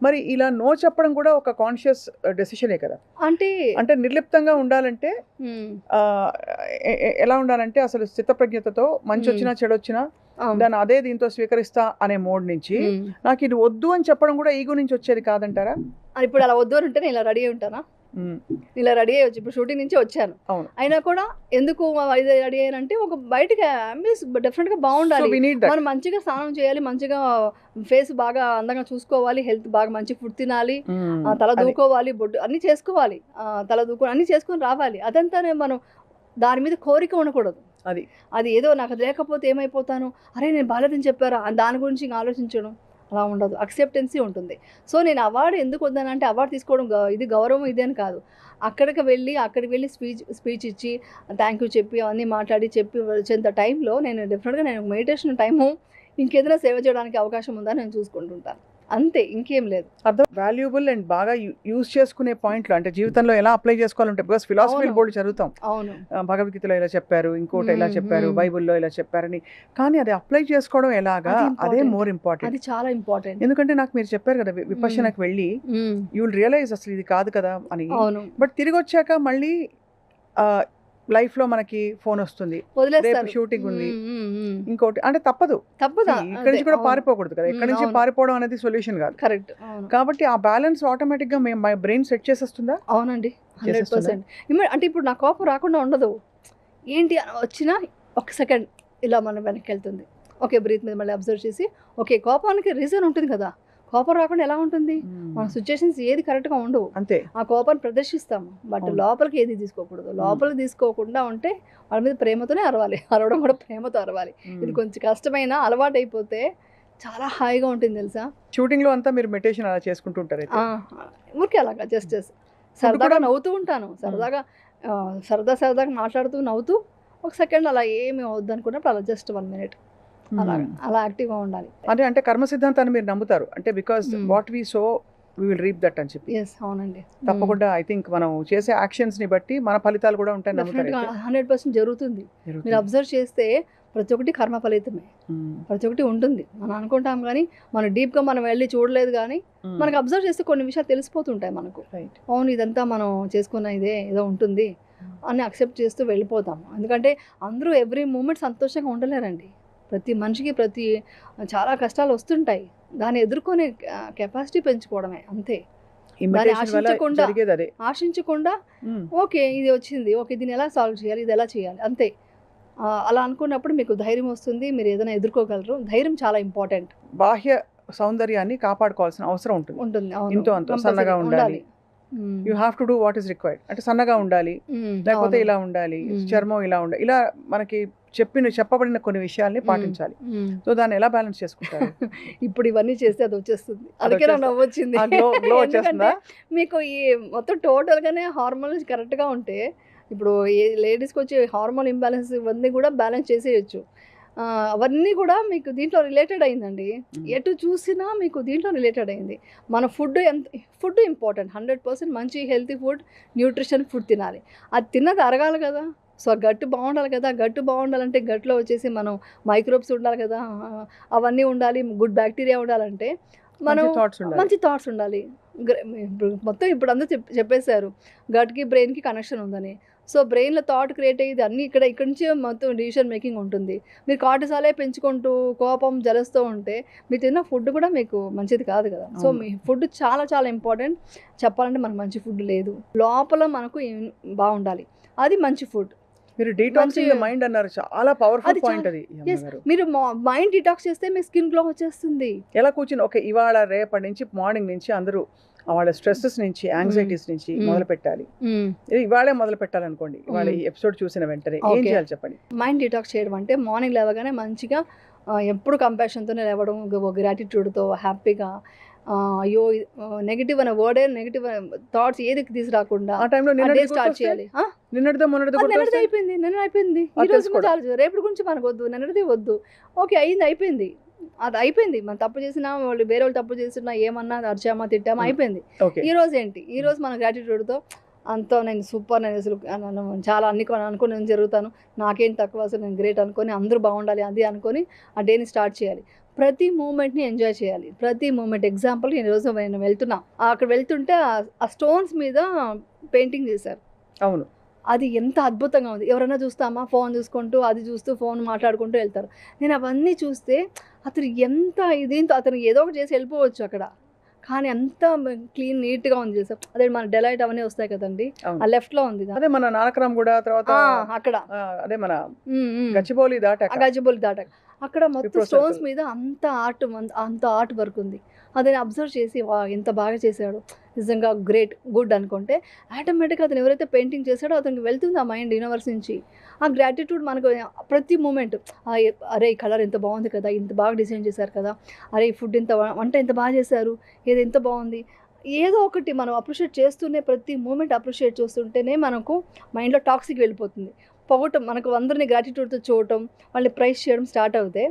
మరి ఇలా నో చెప్పడం కూడా ఒక కాన్షియస్ డెసిషనే కదా. అంటే నిర్లిప్తంగా ఉండాలంటే ఎలా ఉండాలంటే అసలు స్థితప్రజ్ఞతతో మంచి వచ్చినా చెడు వచ్చినా దాన్ని అదే దీంతో స్వీకరిస్తా అనే మోడ్ నుంచి నాకు ఇది వద్దు అని చెప్పడం కూడా ఈగో నుంచి వచ్చేది కాదంటారా? ఇప్పుడు అలా వద్దు అని ఉంటే నేను ఇలా రెడీ అయి ఉంటానా? ఇలా రెడీ అయ్యి ఇప్పుడు షూటింగ్ నుంచి వచ్చాను, అయినా కూడా ఎందుకు ఇది రెడీ అయ్యానంటే ఒక బయటకి డెఫినెట్గా బాగుండాలి. మనం మంచిగా స్నానం చేయాలి, మంచిగా ఫేస్ బాగా అందంగా చూసుకోవాలి, హెల్త్ బాగా మంచి ఫుడ్ తినాలి, తల దూకోవాలి, బొడ్డు అన్నీ చేసుకోవాలి, తల దూకో అన్నీ చేసుకొని రావాలి. అదంతానే మనం దాని మీద కోరిక ఉండకూడదు. అది ఏదో నాకు లేకపోతే ఏమైపోతాను, అరే నేను బాలేదని చెప్పారా దాని గురించి ఇంకా ఆలోచించడం అలా ఉండదు. అక్సెప్టెన్సీ ఉంటుంది. సో నేను అవార్డు ఎందుకు వద్దానంటే అవార్డు తీసుకోవడం ఇది గౌరవం ఇదే అని కాదు. అక్కడికి వెళ్ళి స్పీచ్ ఇచ్చి థ్యాంక్ యూ చెప్పి అవన్నీ మాట్లాడి చెప్పి వచ్చేంత టైంలో నేను డెఫినెట్గా నేను మెడిటేషన్ టైము ఇంకేదైనా సేవ చేయడానికి అవకాశం ఉందని నేను చూసుకుంటుంటాను, అంతే, ఇంకేం లేదు. అర్థం వాల్యుబుల్ అండ్ బాగా యూజ్ చేసుకునే పాయింట్లు అంటే జీవితంలో ఎలా అప్లై చేసుకోవాలంటే బికాస్ ఫిలాసఫీ బోర్డు చదువుతాం, భగవద్గీతలో ఇలా చెప్పారు, ఇంకోటి ఇలా చెప్పారు, బైబుల్లో ఇలా చెప్పారని, కానీ అది అప్లై చేసుకోవడం ఎలాగా అదే మోర్ ఇంపార్టెంట్. అది చాలా ఇంపార్టెంట్. ఎందుకంటే నాకు మీరు చెప్పారు కదా విపశ్యనకు వెళ్ళి యూ విల్ రియలైజ్ అసలు ఇది కాదు కదా అని. బట్ తిరిగి వచ్చాక మళ్ళీ లైఫ్ లో మనకి ఫోన్ వస్తుంది, రేపు షూటింగ్ ఉంది, ఇంకోటి అంటే తప్పదు. ఇక్కడి నుంచి కూడా పారిపోకూడదు కదా, ఇక్కడి నుంచి పారిపోవడం అనేది సొల్యూషన్ కాదు. కరెక్ట్. కాబట్టి ఆ బ్యాలెన్స్ ఆటోమేటిక్ గా మై బ్రెయిన్ సెట్ చేసేస్తుందా? అవునండి, 100%. అంటే ఇప్పుడు నా కోపం రాకుండా ఉండదు. ఏంటి వచ్చినా ఒక సెకండ్ ఇలా మనం వెనక్కి వెళ్తుంది. ఓకే, బ్రీత్ మీద మళ్ళీ అబ్జర్వ్ చేసి ఓకే, కోపానికి రీజన్ ఉంటుంది కదా, కోపం రాకుండా ఎలా ఉంటుంది? మన సిచ్యుయేషన్స్ ఏది కరెక్ట్గా ఉండవు, అంతే. ఆ కోపాన్ని ప్రదర్శిస్తాము, బట్ లోపలికి ఏది తీసుకోకూడదు. లోపలికి తీసుకోకుండా ఉంటే వాళ్ళ మీద ప్రేమతోనే అరవాలి, అరవడం కూడా ప్రేమతో అరవాలి. ఇది కొంచెం కష్టమైన అలవాటు అయిపోతే చాలా హాయిగా ఉంటుంది తెలుసా. షూటింగ్ లో అంతా మీరు మెడిటేషన్ అలా చేసుకుంటుంటారు? ఊరికే అలాగా జస్ట్ సరదాగా నవ్వుతూ ఉంటాను, సరదాగా మాట్లాడుతూ నవ్వుతూ ఒక సెకండ్ అలా ఏమి అవద్దు అనుకున్నప్పుడు అలా జస్ట్ 1 minute అలా యాక్టివ్గా ఉండాలి. అంటే కర్మ సిద్ధాంతాన్ని మీరు నమ్ముతారు అంటే because what we so we will reap that అని చెప్పి. అవునండి, తప్పకుండా. ఐ థింక్ మనం చేసే యాక్షన్స్ ని బట్టి మన ఫలితాలు కూడా ఉంటాయి నమ్ముతారు. 100% జరుగుతుంది. మీరు అబ్జర్వ్ చేస్తే ప్రతి ఒక్కటి కర్మ ఫలితమే, ప్రతి ఒక్కటి ఉంటుంది. మనం అనుకుంటాం కానీ మనం డీప్గా మనం వెళ్ళి చూడలేదు, కానీ మనకు అబ్జర్వ్ చేస్తే కొన్ని విషయాలు తెలిసిపోతుంటాయి మనకు. అవును, ఇదంతా మనం చేసుకున్న ఇదే ఏదో ఉంటుంది అని అక్సెప్ట్ చేస్తూ వెళ్ళిపోతాము. ఎందుకంటే అందరూ ఎవ్రీ మూమెంట్ సంతోషంగా ఉండలేరండి. ప్రతి మనిషికి చాలా కష్టాలు వస్తుంటాయి, దాన్ని ఎదుర్కొనే కెపాసిటీ పెంచుకోవడమే, అంతే. ఆశించకుండా ఓకే ఇది వచ్చింది, ఓకే దీన్ని ఎలా సాల్వ్ చేయాలి, ఇది ఎలా చేయాలి, అంతే. అలా అనుకున్నప్పుడు మీకు ధైర్యం వస్తుంది, మీరు ఏదైనా ఎదుర్కోగలరు. ధైర్యం చాలా ఇంపార్టెంట్. బాహ్య సౌందర్యాన్ని కాపాడుకోవాల్సిన అవసరం ఉంటుంది. ఇంతో అంతో సన్నగా ఉండాలి, you have to do what is required. అంటే సన్నగా ఉండాలి, లేకపోతే ఇలా ఉండాలి, చర్మం ఇలా ఉండాలి, ఇలా మనకి చెప్పబడిన కొన్ని విషయాల్ని పాటించాలి. సో దాన్ని ఎలా బ్యాలెన్స్ చేసుకుంటారు? ఇప్పుడు ఇవన్నీ చేస్తే అది వచ్చేస్తుంది. అందుకే నాకు నవ్వొచ్చింది. మీకు ఈ మొత్తం టోటల్గానే హార్మోన్స్ కరెక్ట్గా ఉంటే ఇప్పుడు ఏ లేడీస్కి వచ్చే హార్మోన్ ఇంబ్యాలెన్స్ ఇవన్నీ కూడా బ్యాలెన్స్ చేసేయచ్చు. అవన్నీ కూడా మీకు దీంట్లో రిలేటెడ్ అయిందండి. ఎటు చూసినా మీకు దీంట్లో రిలేటెడ్ అయింది. మన ఫుడ్ ఇంపార్టెంట్. 100% మంచి హెల్తీ ఫుడ్, న్యూట్రిషన్ ఫుడ్ తినాలి. అది తిన్నది అరగాలి కదా. సో ఆ గట్టు బాగుండాలి కదా. గట్టు బాగుండాలంటే గట్టులో వచ్చేసి మనం మైక్రోబ్స్ ఉండాలి కదా, అవన్నీ ఉండాలి. గుడ్ బ్యాక్టీరియా ఉండాలంటే మనం మంచి థాట్స్ ఉండాలి. మొత్తం ఇప్పుడు అందరూ చెప్పేశారు గట్కి బ్రెయిన్కి కనెక్షన్ ఉందని. సో బ్రెయిన్లో థాట్ క్రియేట్ అయ్యేది అన్నీ ఇక్కడ నుంచే మొత్తం డిసిషన్ మేకింగ్ ఉంటుంది. మీరు కార్టిసాలే పెంచుకుంటూ కోపం జలస్తో ఉంటే మీరు తిన్న ఫుడ్ కూడా మీకు మంచిది కాదు కదా. సో మీ ఫుడ్ చాలా చాలా ఇంపార్టెంట్. చెప్పాలంటే మనకు మంచి ఫుడ్ లేదు, లోపల మనకు బాగుండాలి, అది మంచి ఫుడ్. మీరు డీటాక్సింగ్ ద మైండ్ అన్నారు, చాలా పవర్ఫుల్ పాయింట్ అది. మీరు మైండ్ డిటాక్స్ చేస్తే మీ స్కిన్ గ్లో వచ్చేస్తుంది. ఎలా కూర్చుని ఓకే ఇవాళ రేపటి నుంచి మార్నింగ్ నుంచి అందరూ వాళ్ళ స్ట్రెస్సెస్ నుంచి యాంగ్జైటీస్ నుంచి మొదలు పెట్టాలి, ఇవాళే మొదలు పెట్టాలనుకోండి, ఇవాళ ఈ ఎపిసోడ్ చూసిన వెంటనే ఏం చేయాలి చెప్పండి? మైండ్ డిటాక్స్ చేయడం అంటే మార్నింగ్ లేవగానే మంచిగా ఎప్పుడు కంపాషన్తోనే లేవడం, గ్రాటిట్యూడ్తో హ్యాపీగా, అయ్యో నెగిటివ్ అనే వర్డే, నెగిటివ్ థాట్స్ ఏది తీసుకురాకుండా ఆ టైంలో స్టార్ట్ చేయాలి. నిన్నటితో అయిపోయింది, నిన్న అయిపోయింది, ఈ రోజు చాలు, రేపటి గురించి మనకు వద్దు, నిన్నటిది వద్దు. ఓకే అయిపోయింది, అది అయిపోయింది. మనం తప్పు చేసినా, వాళ్ళు వేరే వాళ్ళు తప్పు చేసినా, ఏమన్నా అరిచామా తిట్టామా అయిపోయింది. ఈ రోజు ఏంటి, ఈ రోజు మన గ్రాటిట్యూడ్తో అంతా నేను సూపర్, నేను అసలు చాలా అనుకుని నేను జరుగుతాను, నాకేం తక్కువ, అసలు నేను గ్రేట్ అనుకొని అందరూ బాగుండాలి అది అనుకొని ఆ డేని స్టార్ట్ చేయాలి. ప్రతి మూమెంట్ని ఎంజాయ్ చేయాలి, ప్రతి మూమెంట్. ఎగ్జాంపుల్ ఈరోజు నేను వెళ్తున్నా, అక్కడ వెళ్తుంటే ఆ స్టోన్స్ మీద పెయింటింగ్ చేశారు. అవును, అది ఎంత అద్భుతంగా ఉంది. ఎవరైనా చూస్తామా ఫోన్ చూసుకుంటూ, అది చూస్తూ ఫోన్ మాట్లాడుకుంటూ వెళ్తారు. నేను అవన్నీ చూస్తే అతను ఎంత దీంతో అతను ఏదో ఒకటి చేసి వెళ్ళిపోవచ్చు అక్కడ, కానీ అంత క్లీన్ నీట్గా ఉంది చేసాం. అదే మన డెలైట్ అవన్నీ వస్తాయి కదండి, ఆ లెఫ్ట్లో ఉంది. అదే మన నానక్రామ్ కూడా, తర్వాత అక్కడ అదే మన గచ్చిబౌలి దాటాక అక్కడ మొత్తం స్టోన్స్ మీద అంత ఆర్ట్ వర్క్ ఉంది. అదే అబ్జర్వ్ చేసి ఎంత బాగా చేశాడు, నిజంగా గ్రేట్, గుడ్ అనుకుంటే ఆటోమేటిక్గా అతను ఎవరైతే పెయింటింగ్ చేశాడో అతనికి వెళ్తుంది ఆ మైండ్ యూనివర్స్ నుంచి. ఆ గ్రాటిట్యూడ్ మనకు ప్రతి మూమెంట్, అరే ఈ కలర్ ఎంత బాగుంది కదా, ఇంత బాగా డిజైన్ చేశారు కదా, అరే ఈ ఫుడ్ వంట ఎంత బాగా చేశారు, ఏది ఎంత బాగుంది, ఏదో ఒకటి మనం అప్రిషియేట్ చేస్తూనే, ప్రతి మూమెంట్ అప్రిషియేట్ చేస్తుంటేనే మనకు మైండ్లో టాక్సిక్ వెళ్ళిపోతుంది. పొగటం, మనకు అందరినీ గ్రాటిట్యూడ్తో చూడటం, వాళ్ళని ప్రైజ్ చేయడం స్టార్ట్ అవుతే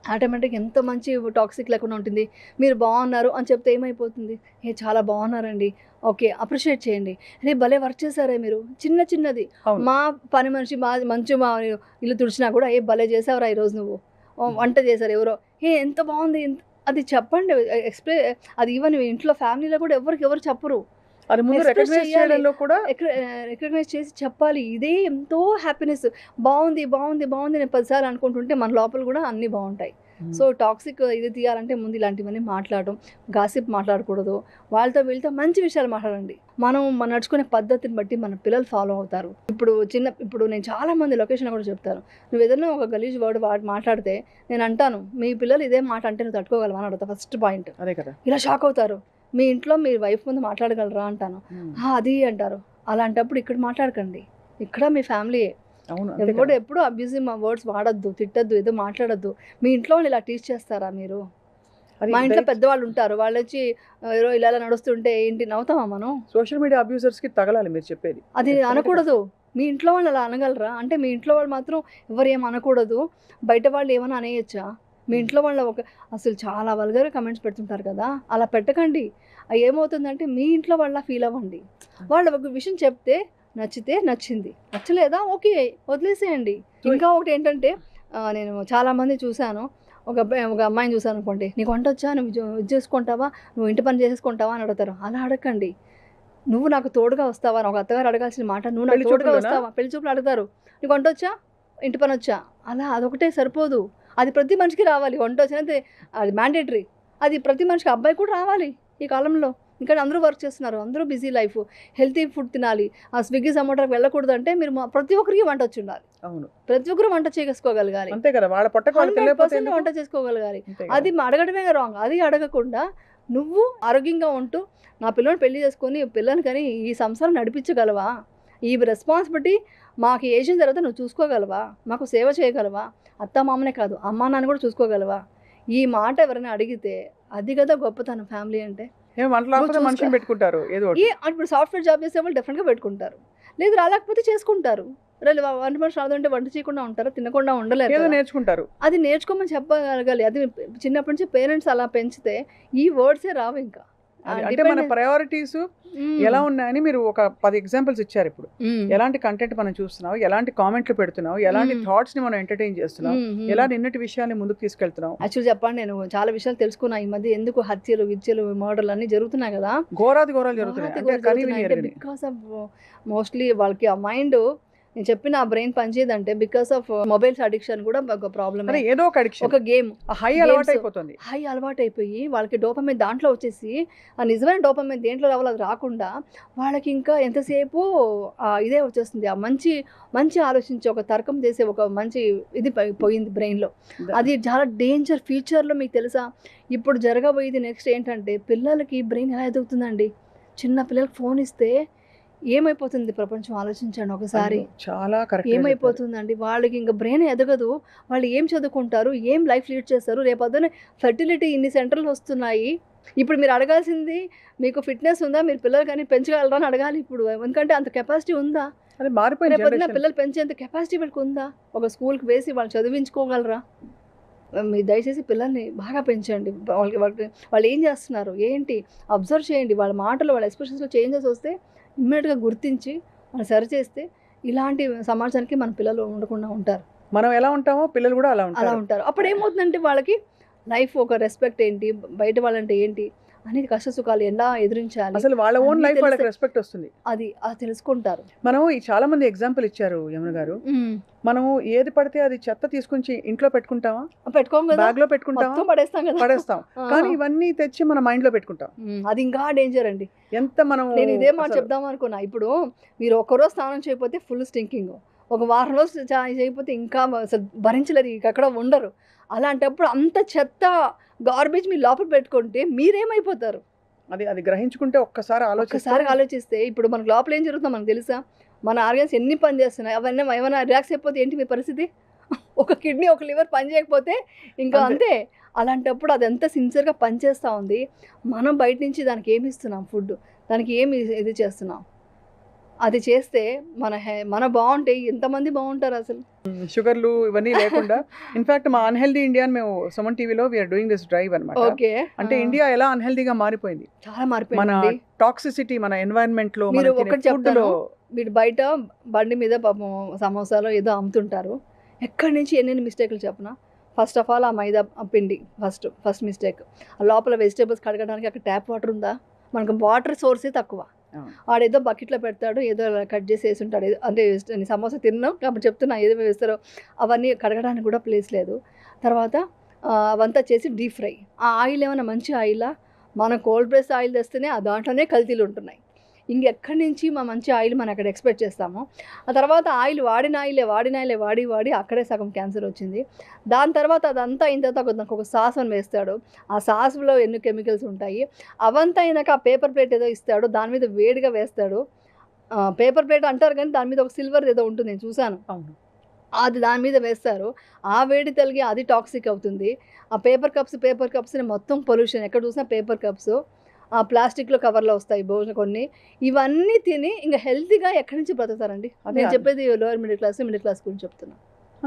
ఆటోమేటిక్గా ఎంత మంచి టాక్సిక్ లేకుండా ఉంటుంది. మీరు బాగున్నారు అని చెప్తే ఏమైపోతుంది, చాలా బాగున్నారండి, ఓకే అప్రిషియేట్ చేయండి, రే భలే వర్క్ చేశారే మీరు, చిన్నది మా పని మనిషి మంచి మా ఇల్లు తుడిచినా కూడా భలే చేసావురా ఈరోజు, నువ్వు వంట చేశారు ఎవరో, ఎంత బాగుంది, అది చెప్పండి, ఎక్స్ప్లెయిన్. అది ఈవెన్ ఇంట్లో ఫ్యామిలీలో కూడా ఎవరు చెప్పరు, అది ముందు రికగ్నైజ్ చేసి చెప్పాలి. ఇదే ఎంతో హ్యాపీనెస్. బాగుంది నేను 10 సార్లు అనుకుంటుంటే మన లోపల కూడా అన్నీ బాగుంటాయి. సో టాక్సిక్ ఇది తీయాలంటే ముందు ఇలాంటివన్నీ మాట్లాడడం, గాసిప్ మాట్లాడకూడదు, వాళ్ళతో వీళ్ళతో మంచి విషయాలు మాట్లాడండి. మనం నడుచుకునే పద్ధతిని బట్టి మన పిల్లలు ఫాలో అవుతారు. ఇప్పుడు నేను చాలా మంది లొకేషన్ కూడా చెప్తాను, నువ్వు ఏదైనా ఒక గలీజ్ వర్డ్ మాట్లాడితే నేను అంటాను, మీ పిల్లలు ఇదే మాట అంటే నువ్వు తట్టుకోగలవా అని అడుగుతా. ఫస్ట్ పాయింట్ అదే కదా. ఇలా షాక్ అవుతారు, మీ ఇంట్లో మీ వైఫ్ ముందు మాట్లాడగలరా అంటాను. అది అంటారు. అలాంటప్పుడు ఇక్కడ మాట్లాడకండి, ఇక్కడ మీ ఫ్యామిలీయే. ఎప్పుడు అబ్యూజివ్ వర్డ్స్ వాడద్దు, తిట్టద్దు, ఏదో మాట్లాడద్దు. మీ ఇంట్లో వాళ్ళు ఇలా టీచ్ చేస్తారా మీరు? మా ఇంట్లో పెద్దవాళ్ళు ఉంటారు, వాళ్ళు వచ్చి ఇలా నడుస్తుంటే ఏంటి నవ్వుతామా మనం? సోషల్ మీడియా అబ్యూజర్స్కి తగలాలి మీరు చెప్పేది. అది అనకూడదు. మీ ఇంట్లో వాళ్ళు అలా అనగలరా అంటే మీ ఇంట్లో వాళ్ళు మాత్రం ఎవరు ఏం అనకూడదు, బయట వాళ్ళు ఏమైనా అనేయచ్చా? మీ ఇంట్లో వాళ్ళ అసలు చాలా వల్గర్ కమెంట్స్ పెడుతుంటారు కదా, అలా పెట్టకండి. ఏమవుతుందంటే మీ ఇంట్లో వాళ్ళ ఫీల్ అవ్వండి. వాళ్ళు ఒక విషయం చెప్తే నచ్చితే నచ్చింది, నచ్చలేదా ఓకే వదిలేసేయండి. ఇంకా ఒకటి ఏంటంటే నేను చాలామంది చూశాను, ఒక అమ్మాయిని చూసాను అనుకోండి, నీకు వంట వచ్చా, నువ్వు ఇది చేసుకుంటావా, నువ్వు ఇంటి పని చేసుకుంటావా అని అడుగుతారు. అలా అడగండి. నువ్వు నాకు తోడుగా వస్తావా, ఒక అత్తగారు అడగాల్సిన మాట, నువ్వు నాకు తోడుగా వస్తావా, పెళ్లి చూపులు అడుగుతారు, నీకు వంట వచ్చా, ఇంటి పని వచ్చా, అలా అదొకటే సరిపోదు. అది ప్రతి మనిషికి రావాలి. వంట వచ్చినది అది మ్యాండేటరీ, అది ప్రతి మనిషికి, అబ్బాయి కూడా రావాలి ఈ కాలంలో. ఇంకా అందరూ వర్క్ చేస్తున్నారు, అందరూ బిజీ లైఫ్, హెల్తీ ఫుడ్ తినాలి. ఆ స్విగ్గీ జొమాటోకి వెళ్ళకూడదు అంటే మీరు ప్రతి ఒక్కరికి వంట వచ్చి ఉండాలి. అవును, ప్రతి ఒక్కరు వంట చేసుకోగలగాలి, అంతే కదా, వాళ్ళ పొట్టకు 100% వంట చేసుకోగలగాలి. అది అడగడమే రాంగ్. అది అడగకుండా నువ్వు ఆరోగ్యంగా ఉంటూ నా పిల్లని పెళ్లి చేసుకొని పిల్లని కానీ ఈ సంసారం నడిపించగలవా, ఈ రెస్పాన్సిబిలిటీ మాకు ఏసిన తర్వాత నువ్వు చూసుకోగలవా, మాకు సేవ చేయగలవా, అత్త మామనే కాదు అమ్మా నాన్న కూడా చూసుకోగలవా? ఈ మాట ఎవరైనా అడిగితే అది కదా గొప్పతనం ఫ్యామిలీ అంటే. పెట్టుకుంటారు ఇప్పుడు సాఫ్ట్వేర్ జాబ్ చేసే వాళ్ళు డెఫినెట్గా పెట్టుకుంటారు, లేదు రాలేకపోతే చేసుకుంటారు. వంట మనిషి రాదంటే వంట చేయకుండా ఉంటారు, తినకుండా ఉండలేరు, నేర్చుకుంటారు. అది నేర్చుకోమని చెప్పగలగాలి. అది చిన్నప్పటి నుంచి పేరెంట్స్ అలా పెంచితే ఈ వర్డ్సే రావు. ఇంకా అంటే మన ప్రయారిటీస్ ఎలా ఉన్నాయని మీరు ఒక 10 ఎగ్జాంపుల్స్ ఇచ్చారు. ఇప్పుడు ఎలాంటి కంటెంట్ మనం చూస్తున్నావు, ఎలాంటి కామెంట్లు పెడుతున్నావు, ఎలాంటి థాట్స్ ని మనం ఎంటర్టైన్ చేస్తున్నాం, ఎలా నిన్నటి విషయాన్ని ముందుకు తీసుకెళ్తున్నాం. యాక్చువల్ చెప్పండి, నేను చాలా విషయాలు తెలుసుకున్నా ఈ మధ్య. ఎందుకు హత్యలు విద్యలు మర్డర్లు అన్నీ జరుగుతున్నాయి కదా, ఘోరాది ఘోరాలు జరుగుతున్నాయి. బికాస్ ఆఫ్ మోస్ట్లీ వాళ్ళకి ఆ మైండ్, నేను చెప్పిన ఆ బ్రెయిన్ పనిచేయదంటే బికాస్ ఆఫ్ మొబైల్స్ అడిక్షన్ కూడా ఒక ప్రాబ్లమ్. ఏదో ఒక అడిక్షన్, ఒక గేమ్ హై అలవాటు అయిపోతుంది. హై అలవాటు అయిపోయి వాళ్ళకి డోపమైన్ దాంట్లో వచ్చేసి, ఆ నిజమైన డోపమైన్ దేంట్లో రావాలో అది రాకుండా వాళ్ళకి ఇంకా ఎంతసేపు ఇదే వచ్చేస్తుంది. ఆ మంచి మంచి ఆలోచించి ఒక తర్కం చేసే ఒక మంచి ఇది పోయింది బ్రెయిన్లో. అది చాలా డేంజర్. ఫ్యూచర్లో మీకు తెలుసా, ఇప్పుడు జరగబోయేది నెక్స్ట్ ఏంటంటే, పిల్లలకి బ్రెయిన్ ఎలా ఎదుగుతుందండి. చిన్న పిల్లలకి ఫోన్ ఇస్తే ఏమైపోతుంది ప్రపంచం, ఆలోచించండి ఒకసారి. చాలా కరెక్ట్. ఏమైపోతుందండి వాళ్ళకి, ఇంకా బ్రెయిన్ ఎదగదు. వాళ్ళు ఏం చదువుకుంటారు, ఏం లైఫ్ లీడ్ చేస్తారు. రేపొద్దున ఫెర్టిలిటీ ఇన్ని సెంటర్లు వస్తున్నాయి. ఇప్పుడు మీరు అడగాల్సింది, మీకు ఫిట్నెస్ ఉందా, మీరు పిల్లలు కానీ పెంచగలరా అని అడగాలి ఇప్పుడు. ఎందుకంటే అంత కెపాసిటీ ఉందా, రేపొద్దున పిల్లలు పెంచేంత కెపాసిటీ వీళ్ళకి ఉందా, ఒక స్కూల్కి వేసి వాళ్ళు చదివించుకోగలరా. మీరు దయచేసి పిల్లల్ని బాగా పెంచండి. వాళ్ళు ఏం చేస్తున్నారు ఏంటి అబ్జర్వ్ చేయండి. వాళ్ళ మాటలు, వాళ్ళ ఎక్స్ప్రెషన్స్లో చేంజెస్ వస్తే ఇమ్మీడియట్గా గుర్తించి వాళ్ళు సరి చేస్తే ఇలాంటి సమాజానికి మన పిల్లలు ఉండకుండా ఉంటారు. మనం ఎలా ఉంటామో పిల్లలు కూడా అలా ఉంటారు. అప్పుడు ఏమవుతుందంటే వాళ్ళకి లైఫ్ ఒక రెస్పెక్ట్ ఏంటి, బయట వాళ్ళంటే ఏంటి అనేది, కష్ట సుఖాలు ఎలా ఎదిరించాలి, అసలు వాళ్ళ ఓన్ లైఫ్ వాళ్ళకి రెస్పెక్ట్ వస్తుంది. అది తెలుసుకుంటారు. మనం చాలా మంది ఎగ్జాంపుల్ ఇచ్చారు యమున గారు. మనం ఏది పడితే అది చెత్త తీసుకుని ఇంట్లో పెట్టుకుంటామా, పెట్టుకోం కదా, బ్యాగ్ లో పెట్టుకుంటామా, పడేస్తాం. కానీ ఇవన్నీ తెచ్చి మన మైండ్ లో పెట్టుకుంటాం. అది ఇంకా డేంజర్ అండి. ఎంత మనం, నేను ఇదే మాట చెప్దాం అనుకున్నా. ఇప్పుడు మీరు ఒక్కరోజు స్నానం చేయకపోతే ఫుల్ స్టింకింగ్, ఒక వారం రోజు చేయకపోతే ఇంకా అసలు భరించలేరు, ఎక్కడ ఉండరు. అలాంటప్పుడు అంత చెత్త గార్బేజ్ మీరు లోపల పెట్టుకుంటే మీరేమైపోతారు. అది గ్రహించుకుంటే ఒక్కసారి ఆలోచిస్తే ఇప్పుడు మనకు లోపల ఏం జరుగుతుందో మనకు తెలుసా. మన ఆర్గన్స్ ఎన్ని పని చేస్తున్నాయి, అవన్నీ ఏమైనా రిలాక్స్ అయిపోతే ఏంటి మీ పరిస్థితి. ఒక కిడ్నీ, ఒక లివర్ పని చేయకపోతే ఇంకా అంతే. అలాంటప్పుడు అది ఎంత సిన్సియర్గా పనిచేస్తూ ఉంది. మనం బయట నుంచి దానికి ఏమి ఇస్తున్నాం, ఫుడ్, దానికి ఏమి ఇది చేస్తున్నాం. అది చేస్తే మన బాగుంటే ఎంతమంది బాగుంటారు అసలు. షుగర్లు ఇవన్నీ లేకుండా. ఇన్ఫాక్ట్ మా అన్హెల్దీ ఇండియా అని మేము సుమన్ టీవీలో వీఆర్ డూయింగ్ దిస్ డ్రైవ్ అనమాట. ఓకే, అంటే ఇండియా ఎలా అన్హెల్దీగా మారిపోయింది, చాలా మారిపోయింది. మన టాక్సిసిటీ, మన ఎన్వైరన్మెంట్ లో. మీరు ఒకటి చెప్తాను, మీరు బయట బండి మీద పాపం సమోసాలో ఏదో అమ్ముతుంటారు. ఎక్కడి నుంచి ఎన్ని మిస్టేక్లు చెప్పనా. ఫస్ట్ ఆఫ్ ఆల్ ఆ మైదా పిండి ఫస్ట్ మిస్టేక్. లోపల వెజిటేబుల్స్ కడగడానికి అక్కడ ట్యాప్ వాటర్ ఉందా, మనకు వాటర్ సోర్సే తక్కువ. ఆడేదో బకెట్లో పెడతాడు, ఏదో కట్ చేసి వేసి ఉంటాడు. అంటే సమోసా తిన్నాం కాబట్టి చెప్తున్నా, ఏదో వేస్తారో అవన్నీ కడగడానికి కూడా ప్లేస్ లేదు. తర్వాత అవంతా చేసి డీప్ ఫ్రై. ఆ ఆయిల్ ఏమైనా మంచి ఆయిలా, మనం కోల్డ్ ప్రెస్ ఆయిల్ తెస్తేనే దాంట్లోనే కల్తీలు ఉంటున్నాయి. ఇంకెక్కడి నుంచి మా మంచి ఆయిల్ మనం అక్కడ ఎక్స్పెక్ట్ చేస్తాము. ఆ తర్వాత ఆయిల్ వాడిన ఆయిలే వాడి అక్కడే సగం క్యాన్సర్ వచ్చింది. దాని తర్వాత అదంతా అయిన తర్వాత నాకు ఒక సాస్ అని వేస్తాడు. ఆ సాస్లో ఎన్ని కెమికల్స్ ఉంటాయి. అవంతా అయినాక ఆ పేపర్ ప్లేట్ ఏదో ఇస్తాడు, దాని మీద వేడిగా వేస్తాడు. పేపర్ ప్లేట్ అంటారు కానీ దాని మీద ఒక సిల్వర్ ఏదో ఉంటుంది, నేను చూశాను. అది దాని మీద వేస్తారు. ఆ వేడి తలిగి అది టాక్సిక్ అవుతుంది. ఆ పేపర్ కప్స్ని మొత్తం పొల్యూషన్, ఎక్కడ చూసినా పేపర్ కప్స్. ఆ ప్లాస్టిక్లో కవర్లో వస్తాయి భోజనం కొన్ని. ఇవన్నీ తిని ఇంకా హెల్తీగా ఎక్కడి నుంచి బతుకుతారండి. నేను చెప్పేది లోయర్ మిడిల్ క్లాస్ గురించి చెప్తున్నా.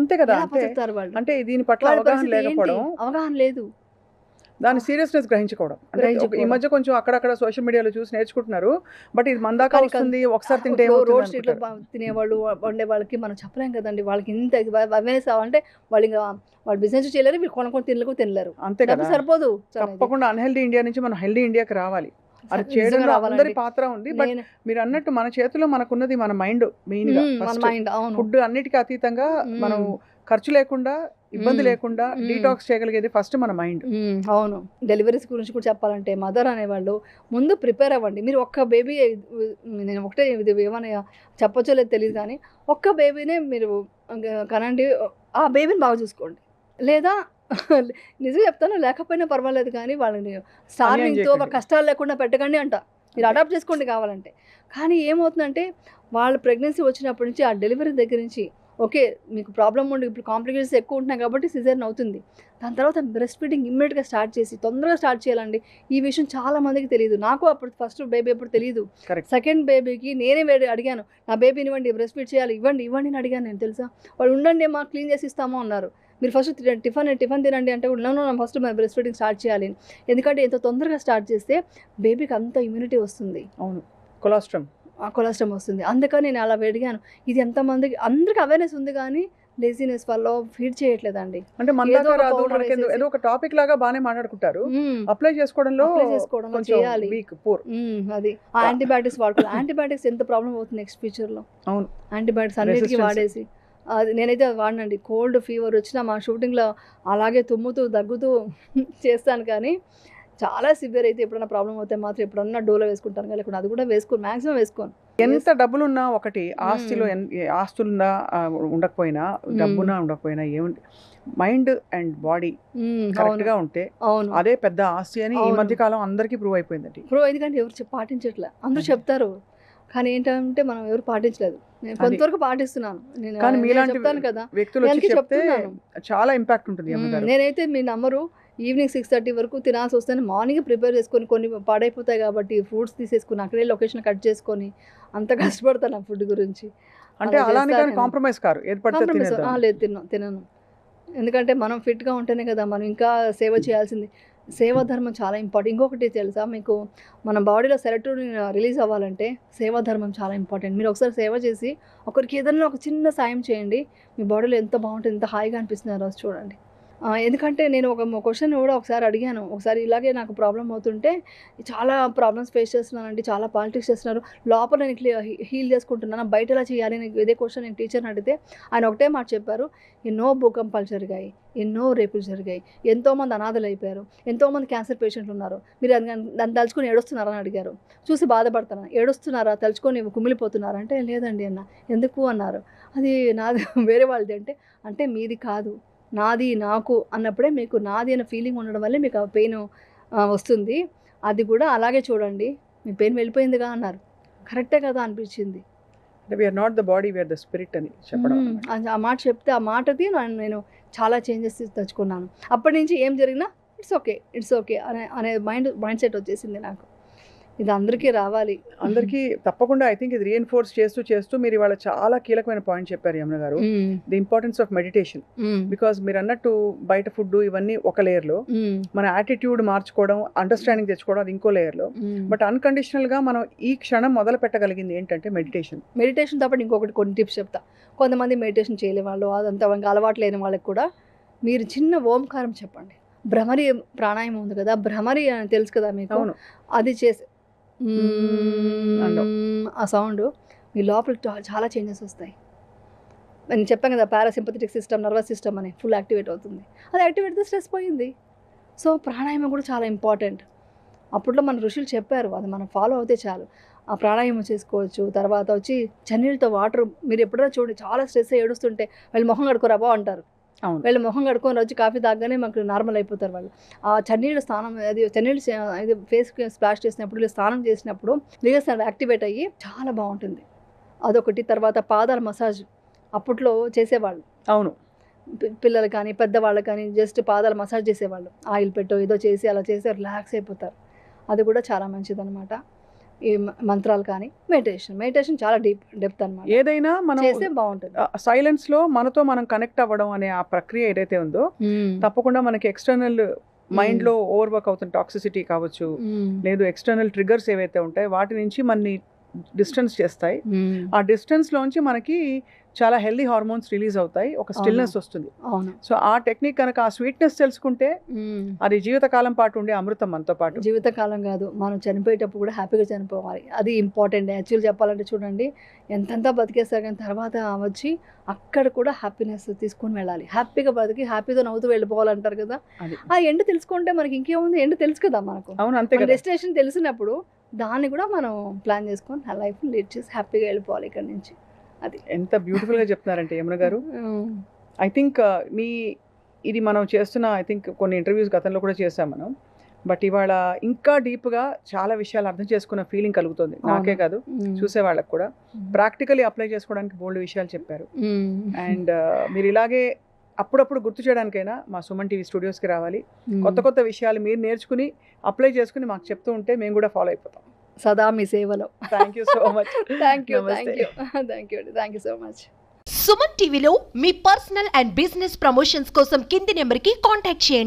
అంతే కదా, బతుకుతారు వాళ్ళు. అంటే దీని పట్ల అవగాహన లేదు, దాని సీరియస్నెస్ గ్రహించుకోవడం. ఈ మధ్య కొంచెం అక్కడక్కడ సోషల్ మీడియాలో చూసి నేర్చుకుంటున్నారు. బట్ ఇది మన దాకా వస్తుంది, ఒకసారి తింటే రోడ్ స్ట్రీట్లో తినేవాళ్ళు వండే వాళ్ళకి మనం చెప్పలేం కదండి. వాళ్ళకి ఇంత అవేర్నెస్ అంటే వాళ్ళు బిజినెస్ చేయలేరు, వీళ్ళు కొనుక్కొని తినలేరు. అంతే కదా, సరిపోదు. తప్పకుండా అన్హెల్దీ ఇండియా నుంచి మనం హెల్దీ ఇండియాకి రావాలి. అది చేయడంలో అందరి పాత్ర ఉంది. బట్ మీరు అన్నట్టు మన చేతిలో మనకున్నది మన మైండ్. మెయిన్ గా ఫుడ్ అన్నిటికీ అతీతంగా మనం ఖర్చు లేకుండా, ఇబ్బంది లేకుండా డీటాక్స్ చేయగలిగేది ఫస్ట్ మన మైండ్. అవును. డెలివరీస్ గురించి కూడా చెప్పాలంటే మదర్ అనేవాళ్ళు ముందు ప్రిపేర్ అవ్వండి. మీరు ఒక్క బేబీ, నేను ఒకటే ఇది ఏమైనా చెప్పొచ్చో లేదు తెలియదు కానీ, ఒక్క బేబీనే మీరు కనండి, ఆ బేబీని బాగా చూసుకోండి. లేదా నిజం చెప్తాను, లేకపోయినా పర్వాలేదు కానీ వాళ్ళని స్టార్వింగ్తో కష్టాలు లేకుండా పెట్టకండి అంట. మీరు అడాప్ట్ చేసుకోండి కావాలంటే. కానీ ఏమవుతుందంటే వాళ్ళు ప్రెగ్నెన్సీ వచ్చినప్పటి నుంచి, ఆ డెలివరీ దగ్గర నుంచి, ఓకే మీకు ప్రాబ్లం ఉండి ఇప్పుడు కాంప్లికేషన్స్ ఎక్కువ ఉంటున్నాయి కాబట్టి సిజేరియన్ అవుతుంది. దాని తర్వాత బ్రెస్ట్ ఫీడింగ్ ఇమ్మీడియట్గా స్టార్ట్ చేసి తొందరగా స్టార్ట్ చేయాలండి. ఈ విషయం చాలా మందికి తెలియదు. నాకు అప్పుడు ఫస్ట్ బేబీ ఎప్పుడు తెలియదు. సెకండ్ బేబీకి నేనే అడిగాను, నా బేబీని ఇవ్వండి, బ్రెస్ట్ ఫీడ్ చేయాలి, ఇవ్వండి అని అడిగాను నేను. తెలుసా, వాళ్ళు ఉండండి మా క్లీన్ చేసి ఇస్తామో అన్నారు. మీరు ఫస్ట్ టిఫిన్ తినండి అంటే కూడా నో ఫస్ట్ మరి బ్రెస్ట్ ఫీడింగ్ స్టార్ట్ చేయాలి. ఎందుకంటే ఎంత తొందరగా స్టార్ట్ చేస్తే బేబీకి అంత ఇమ్యూనిటీ వస్తుంది. అవును, కొలెస్ట్రాల్ వస్తుంది. అందుకని నేను అలా అడిగాను. ఇది ఎంతమందికి అందరికి అవేర్నెస్ ఉంది కానీ లేజినెస్ వల్ల ఫీడ్ చేయట్లేదండి. అంటే మన దాకా రాదు, మనకి ఏదో ఒక టాపిక్ లాగా బాగానే మాట్లాడుకుంటారు, అప్లై చేసుకోవడంలో చేయాలి. అది Ah. యాంటీబయాటిక్స్ వాడుకోవాలి. యాంటీబయాటిక్స్ ఎంత ప్రాబ్లం అవుతుంది నెక్స్ట్ ఫ్యూచర్లో. అవును, యాంటీబయాటిక్స్ అన్నిటికీ Resistance. వాడేసి అది నేనైతే అది వాడినండి. కోల్డ్ ఫీవర్ వచ్చినా మా షూటింగ్లో అలాగే తుమ్ముతూ దగ్గుతూ చేస్తాను. కానీ చాలా సివియర్ అయితే ఎప్పుడైనా ప్రాబ్లం అవుతే మాత్రం ఎప్పుడన్నా డోలో వేసుకుంటాను. కానీ లేకుండా అది కూడా మ్యాక్సిమం వేసుకోను. ఎంత డబ్బులున్నా ఒకటి, ఆస్తిలో ఆస్తులున్నా ఉండకపోయినా, డబ్బున్నా ఉండకపోయినా, ఏముంది మైండ్ అండ్ బాడీ కరెక్ట్ గా ఉంటే అవును, అదే పెద్ద ఆస్తి అని ఈ అవును. మధ్య కాలం అందరికీ ప్రూవ్ అయిపోయిందండి. ఎందుకంటే ఎవరు పాటించట్లే. అందరూ అదే. చెప్తారు కానీ ఏంటంటే మనం ఎవరు పాటించలేదు. నేను అది. కొంతవరకు పాటిస్తున్నాను. నేను కానీ నేను మీలాంటి చెప్తాను కదా, వ్యక్తులు వచ్చి దానికి చెప్తే చెప్తున్నాను. చాలా ఇంపాక్ట్ ఉంటుంది అమ్మగారు. నేనైతే మీ నమ్మరు, ఈవినింగ్ 6:30 వరకు తినాల్సి వస్తే మార్నింగ్ ప్రిపేర్ చేసుకొని కొన్ని పాడైపోతాయి కాబట్టి ఫ్రూట్స్ తీసేసుకుని అక్కడే లొకేషన్ కట్ చేసుకొని అంత కష్టపడతాను ఆ ఫుడ్ గురించి. అంటే అలా అలానే చేస్తాను కానీ నేను. కాంప్రమైజ్ కారు, ఏది పడితే కాంప్రమైజ్ తినేద్దాం. లేదు, తినను. ఎందుకంటే మనం ఫిట్గా ఉంటేనే కదా మనం ఇంకా సేవ చేయాల్సింది. సేవా ధర్మం చాలా ఇంపార్టెంట్. ఇంకొకటి తెలుసా మీకు, మన బాడీలో సెరటోనిన్ రిలీజ్ అవ్వాలంటే సేవా ధర్మం చాలా ఇంపార్టెంట్. మీరు ఒకసారి సేవ చేసి ఒకరికి ఏదైనా ఒక చిన్న సాయం చేయండి, మీ బాడీలో ఎంత బాగుంటుంది, ఎంత హాయిగా అనిపిస్తుంది ఆ రోజు చూడండి. ఎందుకంటే నేను ఒక క్వశ్చన్ కూడా ఒకసారి అడిగాను. ఒకసారి ఇలాగే నాకు ప్రాబ్లం అవుతుంటే, చాలా ప్రాబ్లమ్స్ ఫేస్ చేస్తున్నానండి, చాలా పాలిటిక్స్ చేస్తున్నారు, లోపల నేను హీల్ చేసుకుంటున్నాను, బయట ఎలా చేయాలి అని ఇదే క్వశ్చన్ నేను టీచర్ని అడిగితే ఆయన ఒకటే మాట చెప్పారు, ఎన్నో భూకంపాలు జరిగాయి, ఎన్నో రేపులు జరిగాయి, ఎంతోమంది అనాథలు అయిపోయారు, ఎంతోమంది క్యాన్సర్ పేషెంట్లు ఉన్నారు, మీరు దాన్ని తలుచుకొని ఏడుస్తున్నారని అడిగారు. చూసి బాధపడతాను, ఏడుస్తున్నారా, తలుచుకొని కుమిలిపోతున్నారా అంటే లేదండి అన్న. ఎందుకు అన్నారు. అది నాది వేరే వాళ్ళది అంటే మీది కాదు, నాది నాకు అన్నప్పుడే మీకు నాది అనే ఫీలింగ్ ఉండడం వల్లే మీకు ఆ పెయిన్ వస్తుంది. అది కూడా అలాగే చూడండి, మీ పెయిన్ వెళ్ళిపోయిందిగా అన్నారు. కరెక్టే కదా అనిపించింది. అంటే we're not the body, we're the spirit అని చెప్పడం అన్నమాట. ఆ మాట చెప్తే ఆ మాటది నేను చాలా చేంజెస్ తెచ్చుకున్నాను. అప్పటి నుంచి ఏం జరిగినా ఇట్స్ ఓకే అనే మైండ్ సెట్ వచ్చేసింది నాకు. ఇది అందరికీ రావాలి. అందరికీ తప్పకుండా. ఐ థింక్ ఇది రీఎన్ఫోర్స్ చేస్తూ మీరు ఇవాళ చాలా కీలకమైన పాయింట్ చెప్పారు యమున గారు, the importance of meditation. Because మీరు అన్నట్టు బయట ఫుడ్ ఇవన్నీ ఒక లేయర్లో, మన యాటిట్యూడ్ మార్చుకోవడం, అండర్స్టాండింగ్ తెచ్చుకోవడం అది ఇంకో లేయర్లో. బట్ అన్కండిషనల్గా మనం ఈ క్షణం మొదలు పెట్టగలిగింది ఏంటంటే మెడిటేషన్తో పాటు ఇంకొకటి కొన్ని టిప్స్ చెప్తా. కొంతమంది మెడిటేషన్ చేయలే వాళ్ళు, అదంతా అలవాటు లేని వాళ్ళకి కూడా మీరు చిన్న ఓంకారం చెప్పండి. భ్రమరి ప్రాణాయామం ఉంది కదా, భ్రమరి అని తెలుసు కదా మీకు, అది చేసి ఆ సౌండ్ మీ లోపల చాలా చేంజెస్ వస్తాయి. నేను చెప్పాను కదా, పారాసింపథెటిక్ సిస్టమ్, నర్వస్ సిస్టమ్ అని ఫుల్ యాక్టివేట్ అవుతుంది. అది యాక్టివేట్ అయితే స్ట్రెస్ పోయింది. సో ప్రాణాయామం కూడా చాలా ఇంపార్టెంట్. అప్పట్లో మన ఋషులు చెప్పారు, అది మనం ఫాలో అవుతే చాలు. ఆ ప్రాణాయామం చేసుకోవచ్చు. తర్వాత వచ్చి చన్నీళ్ళతో వాటర్, మీరు ఎప్పుడైనా చూడండి చాలా స్ట్రెస్ ఏడుస్తుంటే వాళ్ళు మొహం కడుకోరాబో అంటారు. వీళ్ళు మొహం కడుకొని వచ్చి కాఫీ తాగగానే మాకు నార్మల్ అయిపోతారు వాళ్ళు. ఆ చన్నీళ్ళు స్నానం, అది ఫేస్కి స్ప్లాష్ చేసినప్పుడు, వీళ్ళు స్నానం చేసినప్పుడు లిగర్స్ యాక్టివేట్ అయ్యి చాలా బాగుంటుంది. అదొకటి. తర్వాత పాదాల మసాజ్ అప్పట్లో చేసేవాళ్ళు. అవును, పిల్లలు కానీ పెద్దవాళ్ళు కానీ జస్ట్ పాదాలు మసాజ్ చేసేవాళ్ళు. ఆయిల్ పెట్టో ఏదో చేసి అలా చేసి రిలాక్స్ అయిపోతారు. అది కూడా చాలా మంచిదన్నమాట. ఈ మంత్రాలు కానీ మెడిటేషన్ చాలా డెప్త్ అన్నమాట. ఏదైనా మనం చేస్తే బాగుంటుంది. సైలెన్స్ లో మనతో మనం కనెక్ట్ అవ్వడం అనే ఆ ప్రక్రియ ఏదైతే ఉందో, తప్పకుండా మనకి ఎక్స్టర్నల్ మైండ్ లో ఓవర్ వర్క్ అవుతున్న టాక్సిసిటీ కావచ్చు, లేదు ఎక్స్టర్నల్ ట్రిగర్స్ ఏవైతే ఉంటాయి వాటి నుంచి మనని డిస్టెన్స్ చేస్తాయి. ఆ డిస్టెన్స్ లోంచి మనకి చాలా హెల్దీ హార్మోన్స్ రిలీజ్ అవుతాయి, ఒక స్టిల్నెస్ వస్తుంది. సో ఆ టెక్నిక్ కనుక, ఆ స్వీట్నెస్ తెలుసుకుంటే అది జీవితకాలం పాటు ఉండే అమృతం మనతో పాటు. జీవితకాలం కాదు, మనం చనిపోయేటప్పుడు కూడా హ్యాపీగా చనిపోవాలి. అది ఇంపార్టెంట్. యాక్చువల్ చెప్పాలంటే చూడండి, ఎంతంతా బతికేస్తారు కానీ తర్వాత వచ్చి అక్కడ కూడా హ్యాపీనెస్ తీసుకొని వెళ్ళాలి. హ్యాపీగా బతికి హ్యాపీగా నవ్వుతూ వెళ్ళిపోవాలంటారు కదా. ఆ ఎండ్ తెలుసుకుంటే మనకి ఇంకేముంది, ఎండ్ తెలుసు కదా మనకు. అవును, అంతే కదా. డెస్టినేషన్ తెలిసినప్పుడు దాన్ని కూడా మనం ప్లాన్ చేసుకొని లైఫ్ లీడ్ చేసి హ్యాపీగా వెళ్ళిపోవాలి ఇక్కడ నుంచి. అది ఎంత బ్యూటిఫుల్ గా చెప్తున్నారంటే యమున గారు. ఐ థింక్ ఇది మనం చేస్తున్న, ఐ థింక్ కొన్ని ఇంటర్వ్యూస్ గతంలో కూడా చేసాం మనం. బట్ ఇవాళ ఇంకా డీప్గా చాలా విషయాలు అర్థం చేసుకున్న ఫీలింగ్ కలుగుతుంది, నాకే కాదు చూసే వాళ్ళకి కూడా. ప్రాక్టికలీ అప్లై చేసుకోవడానికి బోల్డ్ విషయాలు చెప్పారు. అండ్ మీరు ఇలాగే అప్పుడప్పుడు గుర్తు చేయడానికైనా మా సుమన్ టీవీ స్టూడియోస్కి రావాలి. కొత్త విషయాలు మీరు నేర్చుకుని అప్లై చేసుకుని మాకు చెప్తూ ఉంటే మేము కూడా ఫాలో అయిపోతాం. సదా మీ సేవలో. Thank you so much. Thank you so much. Suman టీవీలో మీ పర్సనల్ అండ్ బిజినెస్ ప్రమోషన్స్ కోసం కింది నెంబర్కి కాంటాక్ట్ చేయండి.